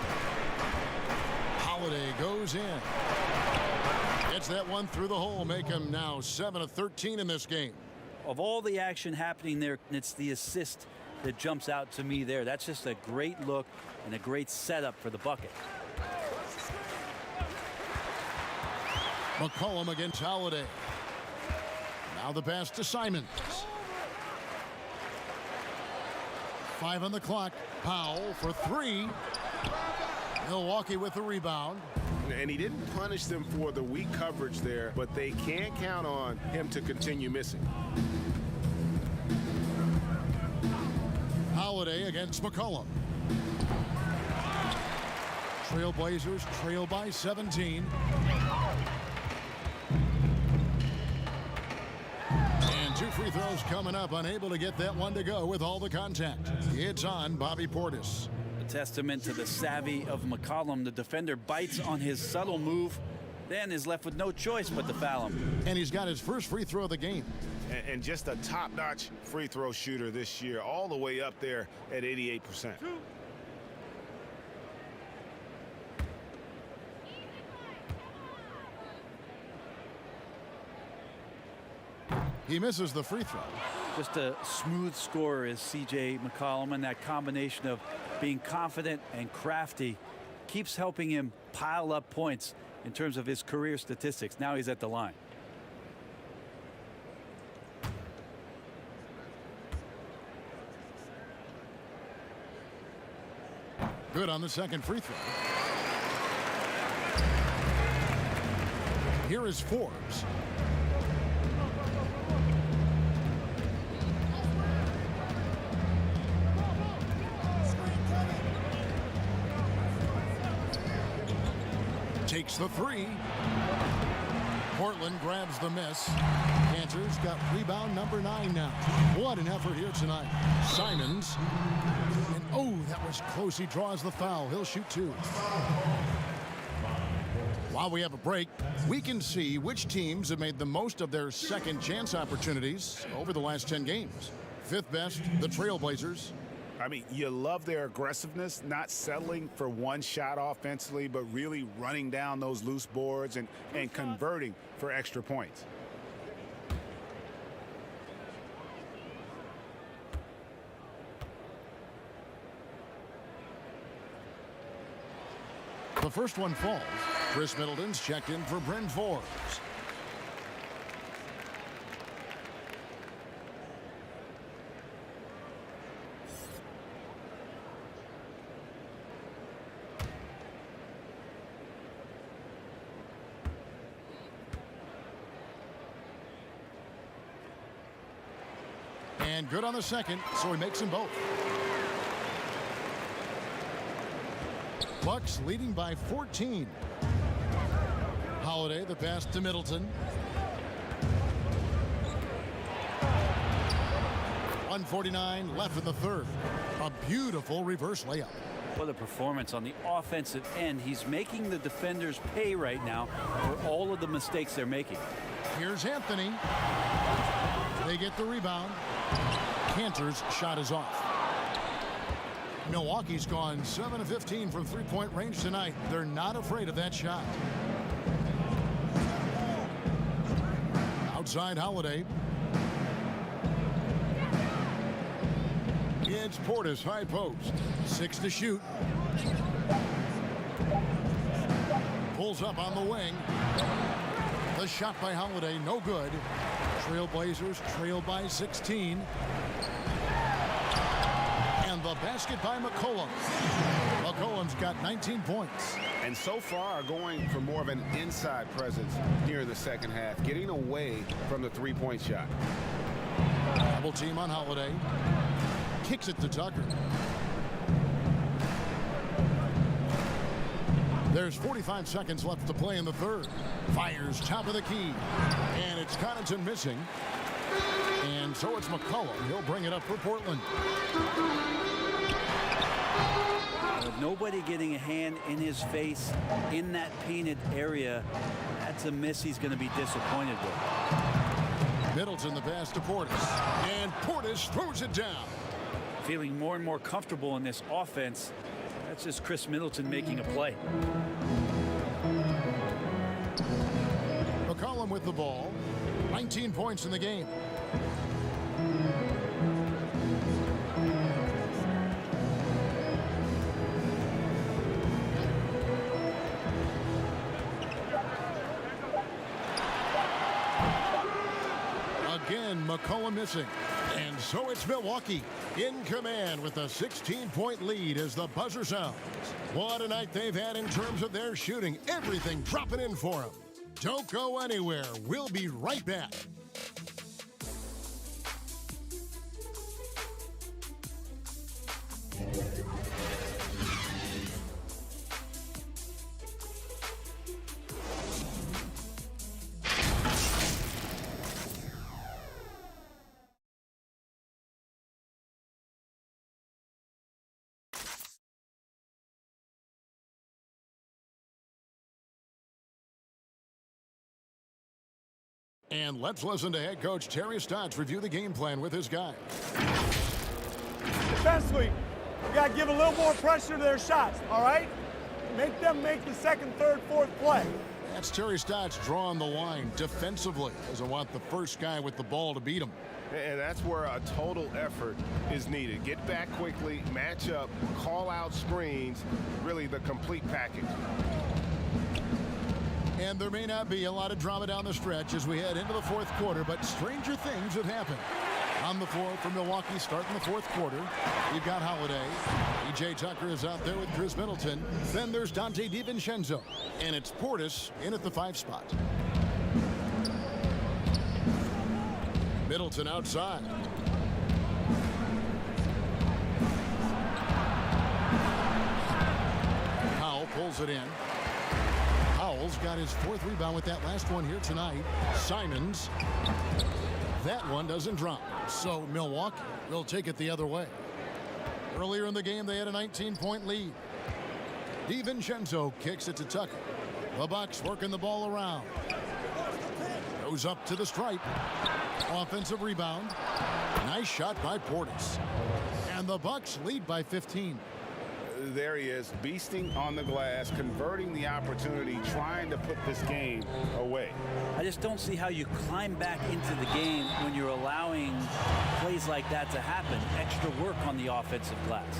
[SPEAKER 1] Holiday goes in. Gets that one through the hole, make him now 7 of 13 in this game.
[SPEAKER 4] Of all the action happening there, it's the assist that jumps out to me there. That's just a great look and a great setup for the bucket.
[SPEAKER 1] McCollum against Holiday. Now the pass to Simons. 5 on the clock. Powell for 3. Milwaukee with the rebound.
[SPEAKER 3] And he didn't punish them for the weak coverage there, but they can't count on him to continue missing.
[SPEAKER 1] Holiday against McCollum. Trailblazers trail by 17. And 2 free throws coming up. Unable to get that one to go with all the contact. It's on Bobby Portis.
[SPEAKER 4] A testament to the savvy of McCollum. The defender bites on his subtle move, then is left with no choice but to foul him.
[SPEAKER 1] And he's got his first free throw of the game.
[SPEAKER 3] And just a top-notch free throw shooter this year, all the way up there at 88%.
[SPEAKER 1] He misses the free throw.
[SPEAKER 4] Just a smooth scorer is C.J. McCollum, and that combination of being confident and crafty keeps helping him pile up points in terms of his career statistics. Now he's at the line.
[SPEAKER 1] Good on the second free throw. Here is Forbes. Takes the three. Portland grabs the miss. Panthers got rebound number 9 now. What an effort here tonight. Simons. And oh, that was close. He draws the foul. He'll shoot 2. While we have a break, we can see which teams have made the most of their second chance opportunities over the last 10 games. Fifth best, the Trailblazers.
[SPEAKER 3] I mean, you love their aggressiveness, not settling for one shot offensively, but really running down those loose boards and converting for extra points.
[SPEAKER 1] The first one falls. Chris Middleton's checked in for Bryn Forbes. And good on the second, so he makes them both. Bucks leading by 14. Holiday, the pass to Middleton. 1:49 left in the third. A beautiful reverse layup.
[SPEAKER 4] What a performance on the offensive end. He's making the defenders pay right now for all of the mistakes they're making.
[SPEAKER 1] Here's Anthony. They get the rebound. Cantor's shot is off. Milwaukee's gone 7 of 15 from three-point range tonight. They're not afraid of that shot. Outside Holiday. It's Portis, high post. 6 to shoot. Pulls up on the wing. The shot by Holiday, no good. Trailblazers trail by 16. And the basket by McCollum. McCollum's got 19 points.
[SPEAKER 3] And so far are going for more of an inside presence here in the second half, getting away from the three-point shot.
[SPEAKER 1] Double team on Holiday. Kicks it to Tucker. There's 45 seconds left to play in the third. Fires top of the key. And it's Connaughton missing. And so it's McCollum. He'll bring it up for Portland.
[SPEAKER 4] With nobody getting a hand in his face in that painted area, that's a miss he's going to be disappointed with.
[SPEAKER 1] Middleton the pass to Portis. And Portis throws it down.
[SPEAKER 4] Feeling more and more comfortable in this offense. That's just Chris Middleton making a play.
[SPEAKER 1] McCollum with the ball. 19 points in the game. Again, McCollum missing. And so it's Milwaukee in command with a 16-point lead as the buzzer sounds. What a night they've had in terms of their shooting. Everything dropping in for them. Don't go anywhere. We'll be right back. And let's listen to head coach Terry Stotts review the game plan with his guys.
[SPEAKER 6] Defensively, we got to give a little more pressure to their shots, all right? Make them make the second, third, fourth play.
[SPEAKER 1] That's Terry Stotts drawing the line defensively. Doesn't want the first guy with the ball to beat him.
[SPEAKER 3] And that's where a total effort is needed. Get back quickly, match up, call out screens, really the complete package.
[SPEAKER 1] And there may not be a lot of drama down the stretch as we head into the fourth quarter, but stranger things have happened. On the floor for Milwaukee starting the fourth quarter, you've got Holiday. He P.J. Tucker is out there with Chris Middleton. Then there's Donte DiVincenzo. And it's Portis in at the 5 spot. Middleton outside. Powell pulls it in. Powell's got his 4th rebound with that last one here tonight. Simons. That one doesn't drop. So Milwaukee will take it the other way. Earlier in the game, they had a 19-point lead. DiVincenzo kicks it to Tucker. The Bucks working the ball around. Goes up to the stripe. Offensive rebound. Nice shot by Portis. And the Bucks lead by 15.
[SPEAKER 3] There he is, beasting on the glass, converting the opportunity, trying to put this game away.
[SPEAKER 4] I just don't see how you climb back into the game when you're allowing plays like that to happen. Extra work on the offensive glass.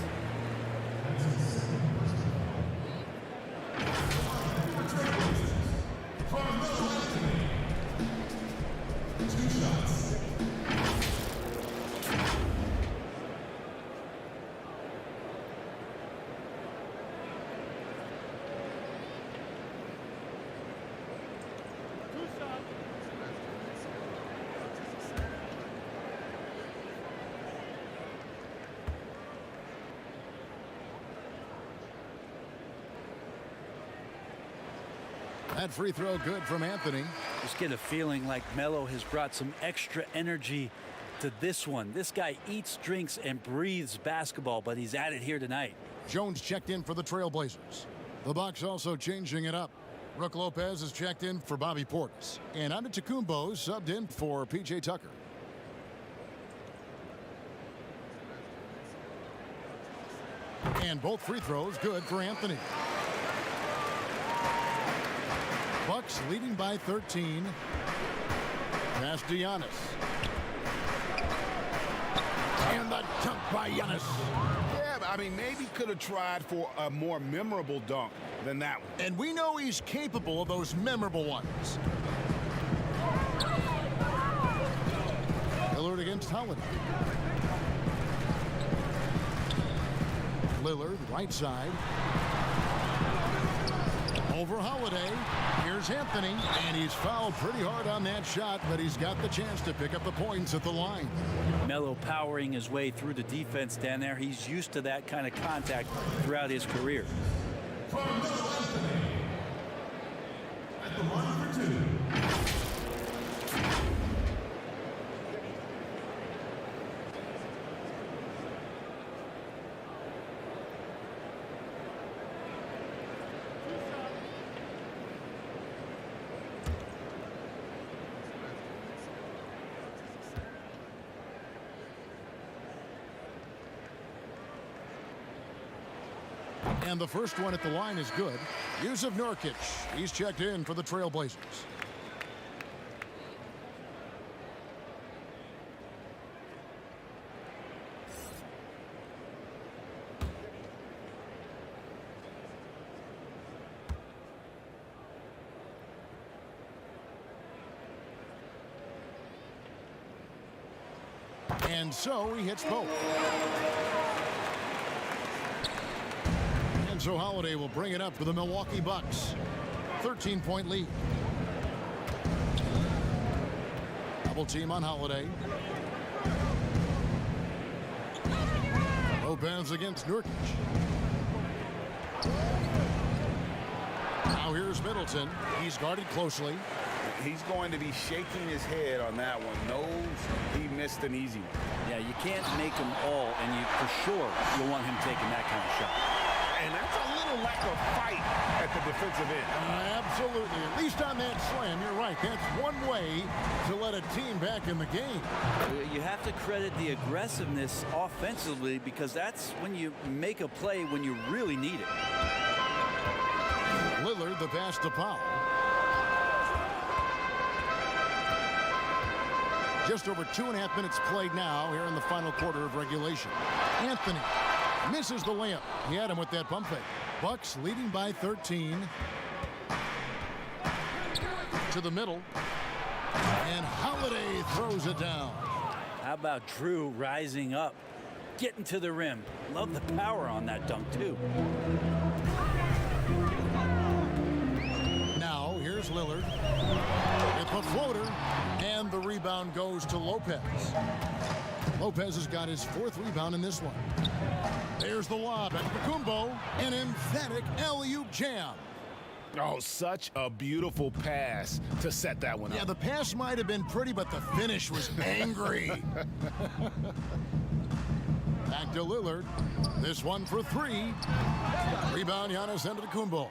[SPEAKER 1] That free throw good from Anthony.
[SPEAKER 4] Just get a feeling like Melo has brought some extra energy to this one. This guy eats, drinks, and breathes basketball, but he's at it here tonight.
[SPEAKER 1] Jones checked in for the Trailblazers. The Bucks also changing it up. Brook Lopez is checked in for Bobby Portis. And Antetokounmpo subbed in for P.J. Tucker. And both free throws good for Anthony. Bucks leading by 13. Pass to Giannis. And the dunk by Giannis.
[SPEAKER 3] Yeah, I mean, maybe could have tried for a more memorable dunk than that one.
[SPEAKER 1] And we know he's capable of those memorable ones. Lillard against Holiday. Lillard, right side. Over Holiday. Here's Anthony, and he's fouled pretty hard on that shot, but he's got the chance to pick up the points at the line.
[SPEAKER 4] Melo powering his way through the defense down there. He's used to that kind of contact throughout his career.
[SPEAKER 11] From Anthony at the line for 2.
[SPEAKER 1] And the first one at the line is good. Yusuf Nurkic, he's checked in for the Trailblazers. And so he hits both. And so Holiday will bring it up for the Milwaukee Bucks. 13-point lead. Double team on Holiday. Lopez against Nurkic. Now here's Middleton. He's guarded closely.
[SPEAKER 3] He's going to be shaking his head on that one. Knows he missed an easy one.
[SPEAKER 4] Yeah, you can't make them all, and you for sure you'll want him taking that kind of shot.
[SPEAKER 3] And that's a little lack of fight at the defensive end.
[SPEAKER 1] Absolutely. At least on that slam, you're right. That's one way to let a team back in the game.
[SPEAKER 4] You have to credit the aggressiveness offensively, because that's when you make a play when you really need it.
[SPEAKER 1] Lillard, the pass to Powell. Just over 2.5 minutes played now here in the final quarter of regulation. Anthony misses the layup. He had him with that pump fake. Bucks leading by 13. To the middle. And Holiday throws it down.
[SPEAKER 4] How about Drew rising up getting to the rim. Love the power on that dunk, too.
[SPEAKER 1] Now, here's Lillard. It's a floater, and the rebound goes to Lopez. Lopez has got his 4th rebound in this one. There's the lob at Kumbo, an emphatic alley-oop jam.
[SPEAKER 3] Oh, such a beautiful pass to set that one up.
[SPEAKER 1] Yeah, the pass might have been pretty, but the finish was angry. Back to Lillard. This one for 3. Rebound, Giannis Antetokounmpo.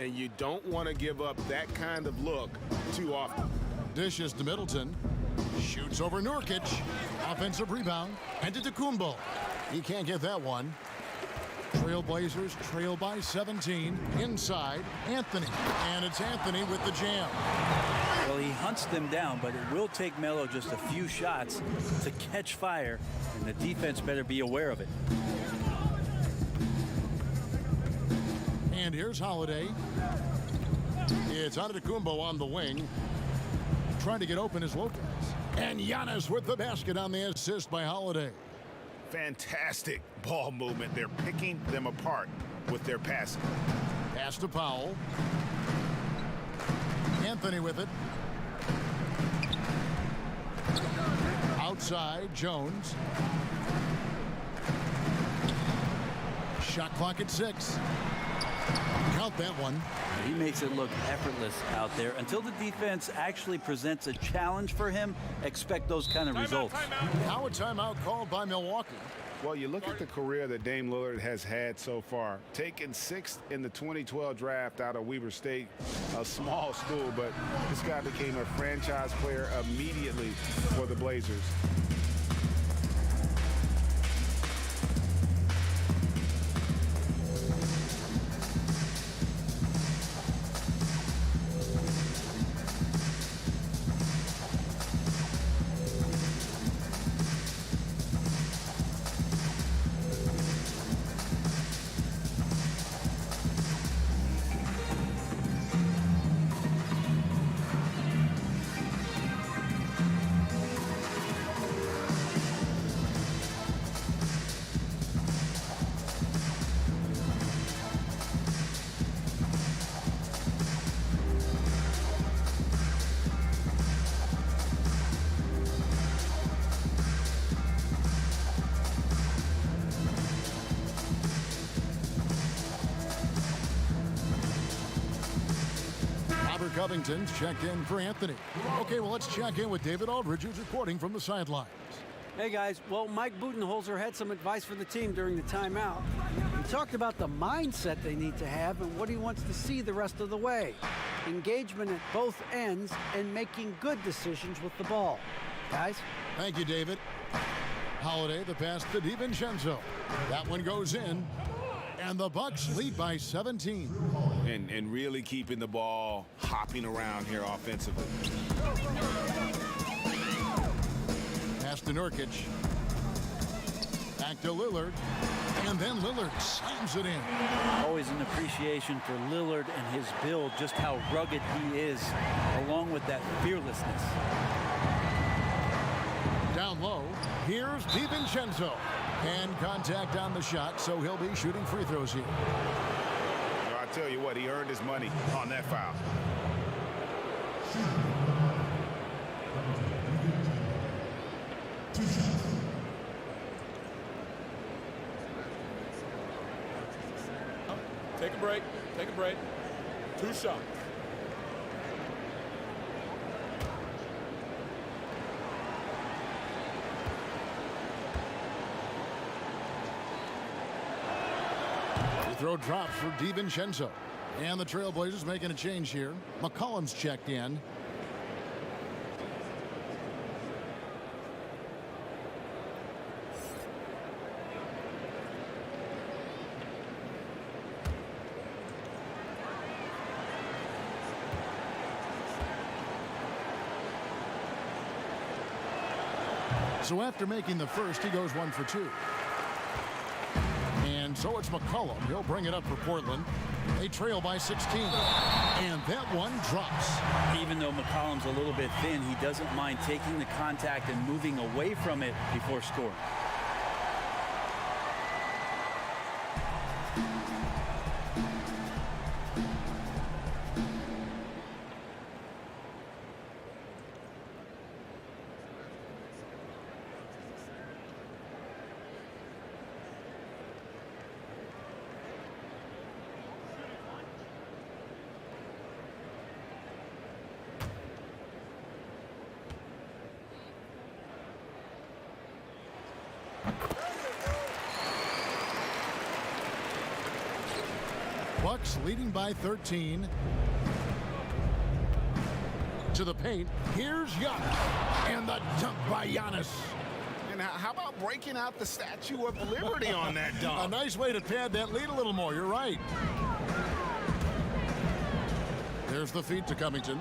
[SPEAKER 3] And you don't want to give up that kind of look too often.
[SPEAKER 1] Dishes to Middleton. Shoots over Nurkic. Offensive rebound. Antetokounmpo. He can't get that one. Trailblazers trail by 17. Inside, Anthony. And it's Anthony with the jam.
[SPEAKER 4] Well, he hunts them down, but it will take Melo just a few shots to catch fire, and the defense better be aware of it.
[SPEAKER 1] And here's Holiday. It's Antetokounmpo on the wing. Trying to get open is Lopez. And Giannis with the basket on the assist by Holiday.
[SPEAKER 3] Fantastic ball movement. They're picking them apart with their passing.
[SPEAKER 1] Pass to Powell. Anthony with it. Outside, Jones. Shot clock at 6. Count that one.
[SPEAKER 4] He makes it look effortless out there. Until the defense actually presents a challenge for him, expect those kind of results.
[SPEAKER 1] Now a timeout called by Milwaukee.
[SPEAKER 3] Well, you look at the career that Dame Lillard has had so far. Taken 6th in the 2012 draft out of Weber State, a small school, but this guy became a franchise player immediately for the Blazers.
[SPEAKER 1] Covington's checked in for Anthony. Okay, well, let's check in with David Aldridge, who's reporting from the sidelines.
[SPEAKER 2] Hey, guys. Well, Mike Budenholzer had some advice for the team during the timeout. He talked about the mindset they need to have and what he wants to see the rest of the way. Engagement at both ends and making good decisions with the ball. Guys?
[SPEAKER 1] Thank you, David. Holiday, the pass to DiVincenzo. That one goes in. And the Bucks lead by 17.
[SPEAKER 3] And really keeping the ball hopping around here offensively.
[SPEAKER 1] Pass to Nurkic. Back to Lillard. And then Lillard slams it in.
[SPEAKER 4] Always an appreciation for Lillard and his build, just how rugged he is, along with that fearlessness.
[SPEAKER 1] Down low, here's DiVincenzo. And contact on the shot, so he'll be shooting free throws here.
[SPEAKER 3] Well, I tell you what, he earned his money on that foul.
[SPEAKER 6] Take a break. Take a break. 2 shots.
[SPEAKER 1] Throw drops for DiVincenzo. And the Trailblazers making a change here. McCollum's checked in. So after making the first, he goes 1 for 2. And so it's McCollum. He'll bring it up for Portland. They trail by 16. And that one drops.
[SPEAKER 4] Even though McCollum's a little bit thin, he doesn't mind taking the contact and moving away from it before scoring.
[SPEAKER 1] Bucks leading by 13. To the paint. Here's Giannis. And the dunk by Giannis.
[SPEAKER 3] And how about breaking out the Statue of Liberty on that dunk?
[SPEAKER 1] A nice way to pad that lead a little more. You're right. There's the feed to Covington.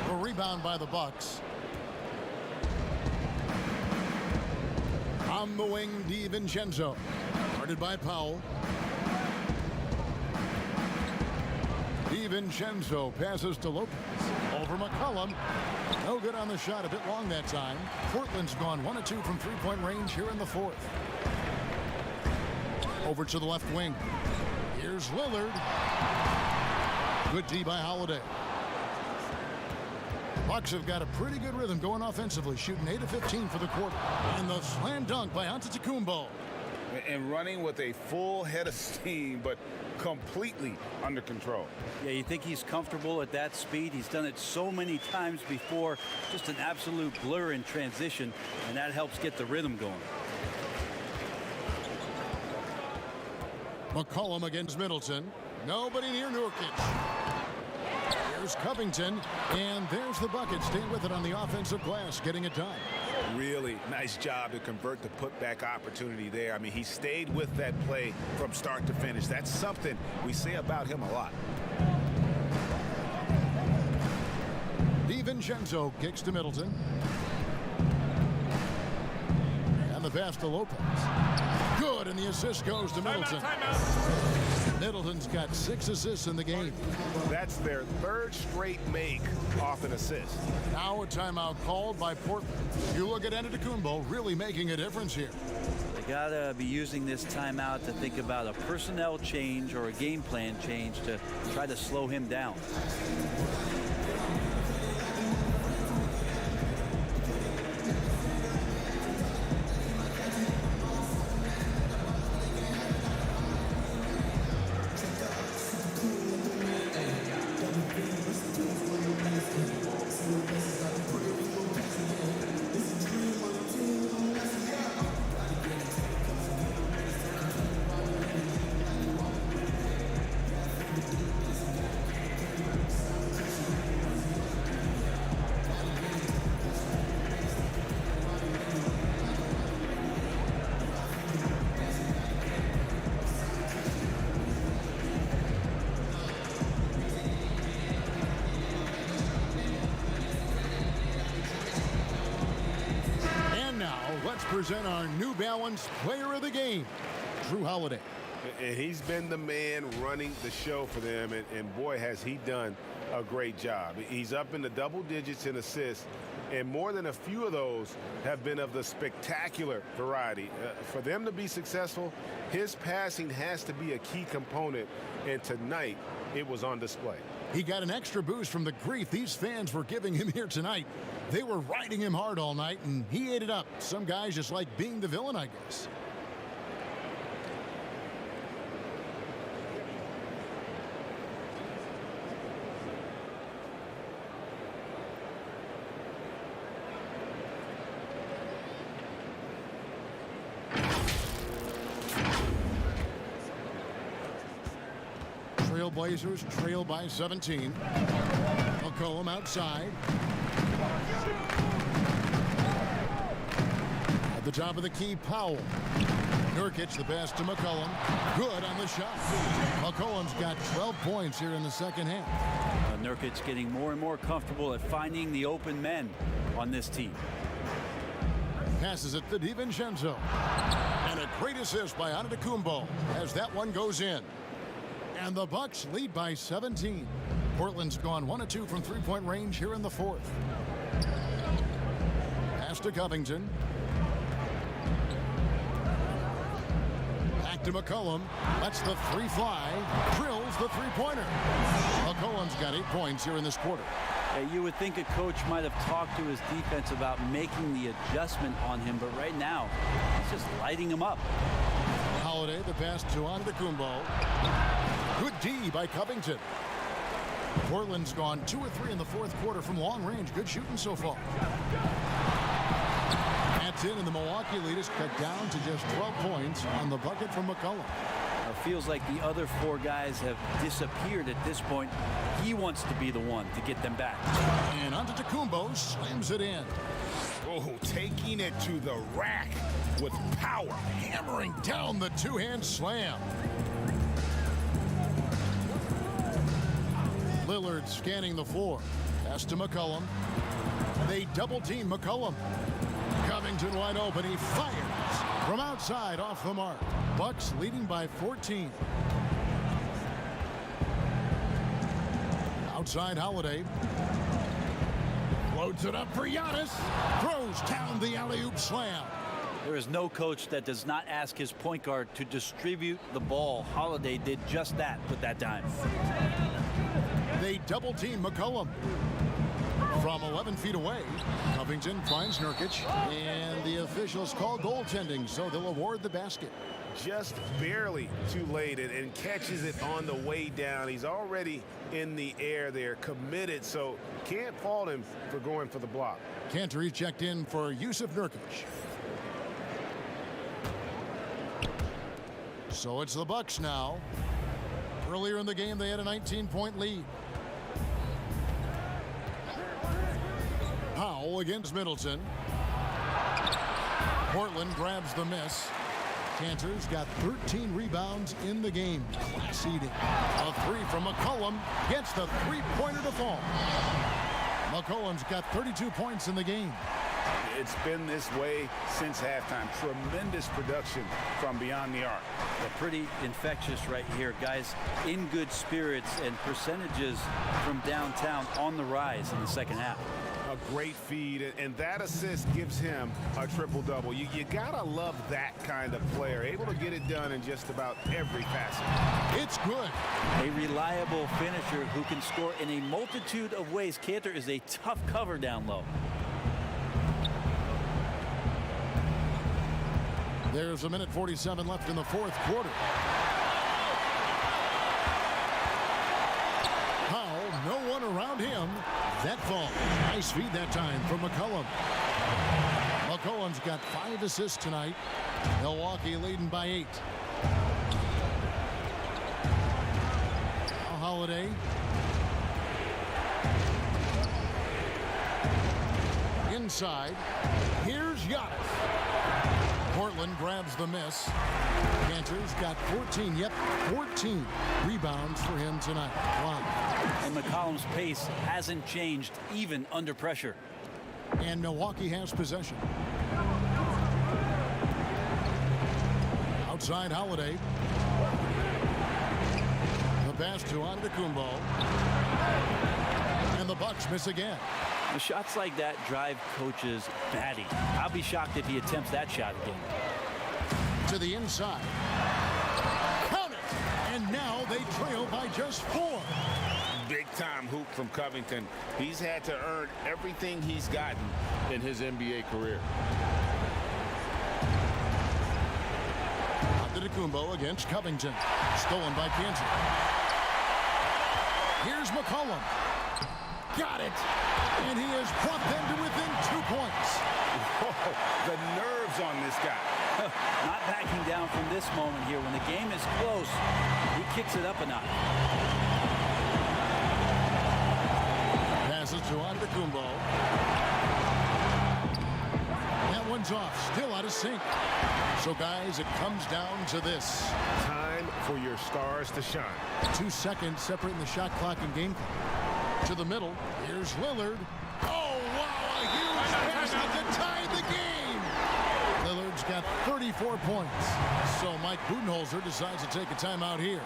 [SPEAKER 1] A rebound by the Bucks. On the wing, DiVincenzo. Guarded by Powell. DiVincenzo passes to Lopez. Over McCollum. No good on the shot. A bit long that time. Portland's gone 1 of 2 from three-point range here in the fourth. Over to the left wing. Here's Lillard. Good D by Holiday. Bucks have got a pretty good rhythm going offensively, shooting 8 of 15 for the quarter. And the slam dunk by Antetokounmpo.
[SPEAKER 3] And running with a full head of steam, but completely under control.
[SPEAKER 4] Yeah, you think he's comfortable at that speed. He's done it so many times before. Just an absolute blur in transition, and that helps get the rhythm going.
[SPEAKER 1] McCollum against Middleton. Nobody near Nurkic. Here's Covington, and there's the bucket. Staying with it on the offensive glass, getting it done.
[SPEAKER 3] Really nice job to convert the putback opportunity there. I mean, he stayed with that play from start to finish. That's something we say about him a lot.
[SPEAKER 1] DiVincenzo kicks to Middleton. And the pass to Lopez. Good, and the assist goes to Middleton.
[SPEAKER 6] Timeout.
[SPEAKER 1] Middleton's got 6 assists in the game.
[SPEAKER 3] That's their 3rd straight make off an assist.
[SPEAKER 1] Now a timeout called by Portland. You look at Antetokounmpo really making a difference here.
[SPEAKER 4] They gotta be using this timeout to think about a personnel change or a game plan change to try to slow him down.
[SPEAKER 1] Let's present our New Balance Player of the Game, Drew Holiday.
[SPEAKER 3] And he's been the man running the show for them, and boy, has he done a great job. He's up in the double digits in assists, and more than a few of those have been of the spectacular variety. For them to be successful, his passing has to be a key component, and tonight it was on display.
[SPEAKER 1] He got an extra boost from the grief these fans were giving him here tonight. They were riding him hard all night, and he ate it up. Some guys just like being the villain, I guess. Blazers trail by 17. McCollum outside. At the top of the key, Powell. Nurkic, the pass to McCollum. Good on the shot. McCollum's got 12 points here in the second half.
[SPEAKER 4] Nurkic getting more and more comfortable at finding the open men on this team.
[SPEAKER 1] Passes it to DiVincenzo. And a great assist by Antetokounmpo as that one goes in. And the Bucks lead by 17. Portland's gone 1 of 2 from three-point range here in the fourth. Pass to Covington. Back to McCollum. Lets the three fly. Drills the three-pointer. McCollum's got 8 points here in this quarter.
[SPEAKER 4] You would think a coach might have talked to his defense about making the adjustment on him, but right now, he's just lighting him up.
[SPEAKER 1] Holiday, the pass to Antetokounmpo. Good D by Covington. Portland's gone 2 of 3 in the fourth quarter from long range. Good shooting so far. That's in, and the Milwaukee lead is cut down to just 12 points on the bucket from McCollum.
[SPEAKER 4] Feels like the other 4 guys have disappeared at this point. He wants to be the one to get them back.
[SPEAKER 1] And Antetokounmpo slams it in.
[SPEAKER 3] Oh, taking it to the rack with power.
[SPEAKER 1] Hammering down the two-hand slam. Lillard scanning the floor. Pass to McCollum. They double-team McCollum. Covington wide open. He fires from outside off the mark. Bucks leading by 14. Outside Holiday. Loads it up for Giannis. Throws down the alley-oop slam.
[SPEAKER 4] There is no coach that does not ask his point guard to distribute the ball. Holiday did just that with that time.
[SPEAKER 1] They double-team McCollum. From 11 feet away, Covington finds Nurkic, and the officials call goaltending, so they'll award the basket.
[SPEAKER 3] Just barely too late and catches it on the way down. He's already in the air there, committed, so can't fault him for going for the block.
[SPEAKER 1] Cantor checked in for Yusuf Nurkic. So it's the Bucks now. Earlier in the game, they had a 19-point lead. Powell against Middleton. Portland grabs the miss. Cantor's got 13 rebounds in the game. Class eating. A 3 from McCollum gets the three-pointer to fall. McCollum's got 32 points in the game.
[SPEAKER 3] It's been this way since halftime. Tremendous production from beyond the arc.
[SPEAKER 4] They're pretty infectious right here. Guys in good spirits, and percentages from downtown on the rise in the second half.
[SPEAKER 3] A great feed, and that assist gives him a triple-double. You gotta love that kind of player, able to get it done in just about every facet.
[SPEAKER 1] It's good.
[SPEAKER 4] A reliable finisher who can score in a multitude of ways. Cantor is a tough cover down low.
[SPEAKER 1] There's a minute 47 left in the fourth quarter. Powell, no one around him. That fall. Nice feed that time from McCollum. McCollum's got 5 assists tonight. Milwaukee leading by 8. A Holiday. Inside. Here's Giannis. Portland grabs the miss. Cantor's got 14. Yep, 14 rebounds for him tonight. Wow.
[SPEAKER 4] And McCollum's pace hasn't changed even under pressure.
[SPEAKER 1] And Milwaukee has possession. Outside Holiday. The pass to Antetokounmpo. And the Bucks miss again.
[SPEAKER 4] The shots like that drive coaches batty. I'll be shocked if he attempts that shot again.
[SPEAKER 1] To the inside. Count it! And now they trail by just 4.
[SPEAKER 3] Big-time hoop from Covington. He's had to earn everything he's gotten in his NBA career.
[SPEAKER 1] Antetokounmpo against Covington. Stolen by Cantor. Here's McCollum. Got it. And he has brought them to within 2 points.
[SPEAKER 3] Whoa, the nerves on this guy.
[SPEAKER 4] Not backing down from this moment here. When the game is close, he kicks it up a notch.
[SPEAKER 1] Passes to Antetokounmpo. That one's off. Still out of sync. So, guys, it comes down to this.
[SPEAKER 3] Time for your stars to shine.
[SPEAKER 1] 2 seconds separating the shot clock and game clock. To the middle. Here's Lillard. Oh, wow, a huge pass to tie the game. Lillard's got 34 points. So Mike Budenholzer decides to take a timeout here.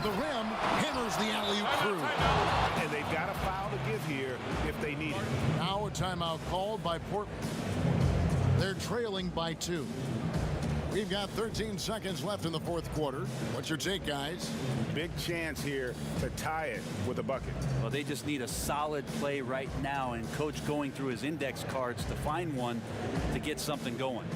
[SPEAKER 1] the rim, hammers the alley-oop through.
[SPEAKER 3] And they've got a foul to give here if they need it.
[SPEAKER 1] Now a timeout called by Portland. They're trailing by 2. We've got 13 seconds left in the fourth quarter. What's your take, guys?
[SPEAKER 3] Big chance here to tie it with a bucket.
[SPEAKER 4] Well, they just need a solid play right now, and Coach going through his index cards to find one to get something going.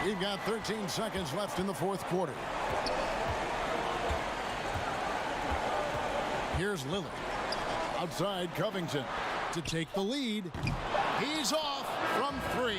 [SPEAKER 1] We've got 13 seconds left in the fourth quarter. Here's Lillard. Outside Covington to take the lead. He's off from 3.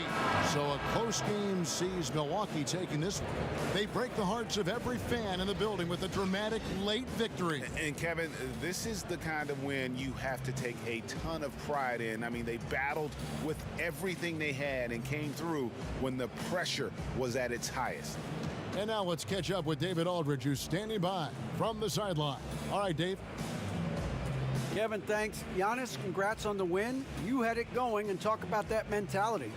[SPEAKER 1] So a close game sees Milwaukee taking this one. They break the hearts of every fan in the building with a dramatic late victory.
[SPEAKER 3] And Kevin, this is the kind of win you have to take a ton of pride in. I mean, they battled with everything they had and came through when the pressure was at its highest.
[SPEAKER 1] And now let's catch up with David Aldridge, who's standing by from the sideline. All right, Dave.
[SPEAKER 2] Kevin, thanks. Giannis, congrats on the win. You had it going, and talk about that mentality.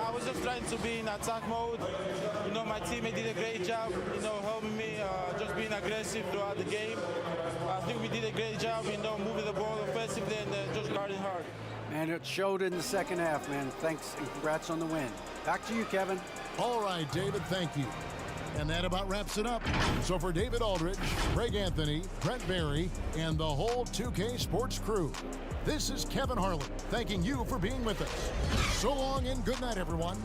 [SPEAKER 12] I was just trying to be in attack mode. You know, my teammate did a great job, you know, helping me, just being aggressive throughout the game. I think we did a great job, you know, moving the ball offensively and just guarding hard.
[SPEAKER 2] And it showed in the second half, man. Thanks and congrats on the win. Back to you, Kevin.
[SPEAKER 1] All right, David, thank you. And that about wraps it up. So for David Aldridge, Greg Anthony, Brent Barry, and the whole 2K Sports crew, this is Kevin Harlan thanking you for being with us. So long and good night, everyone.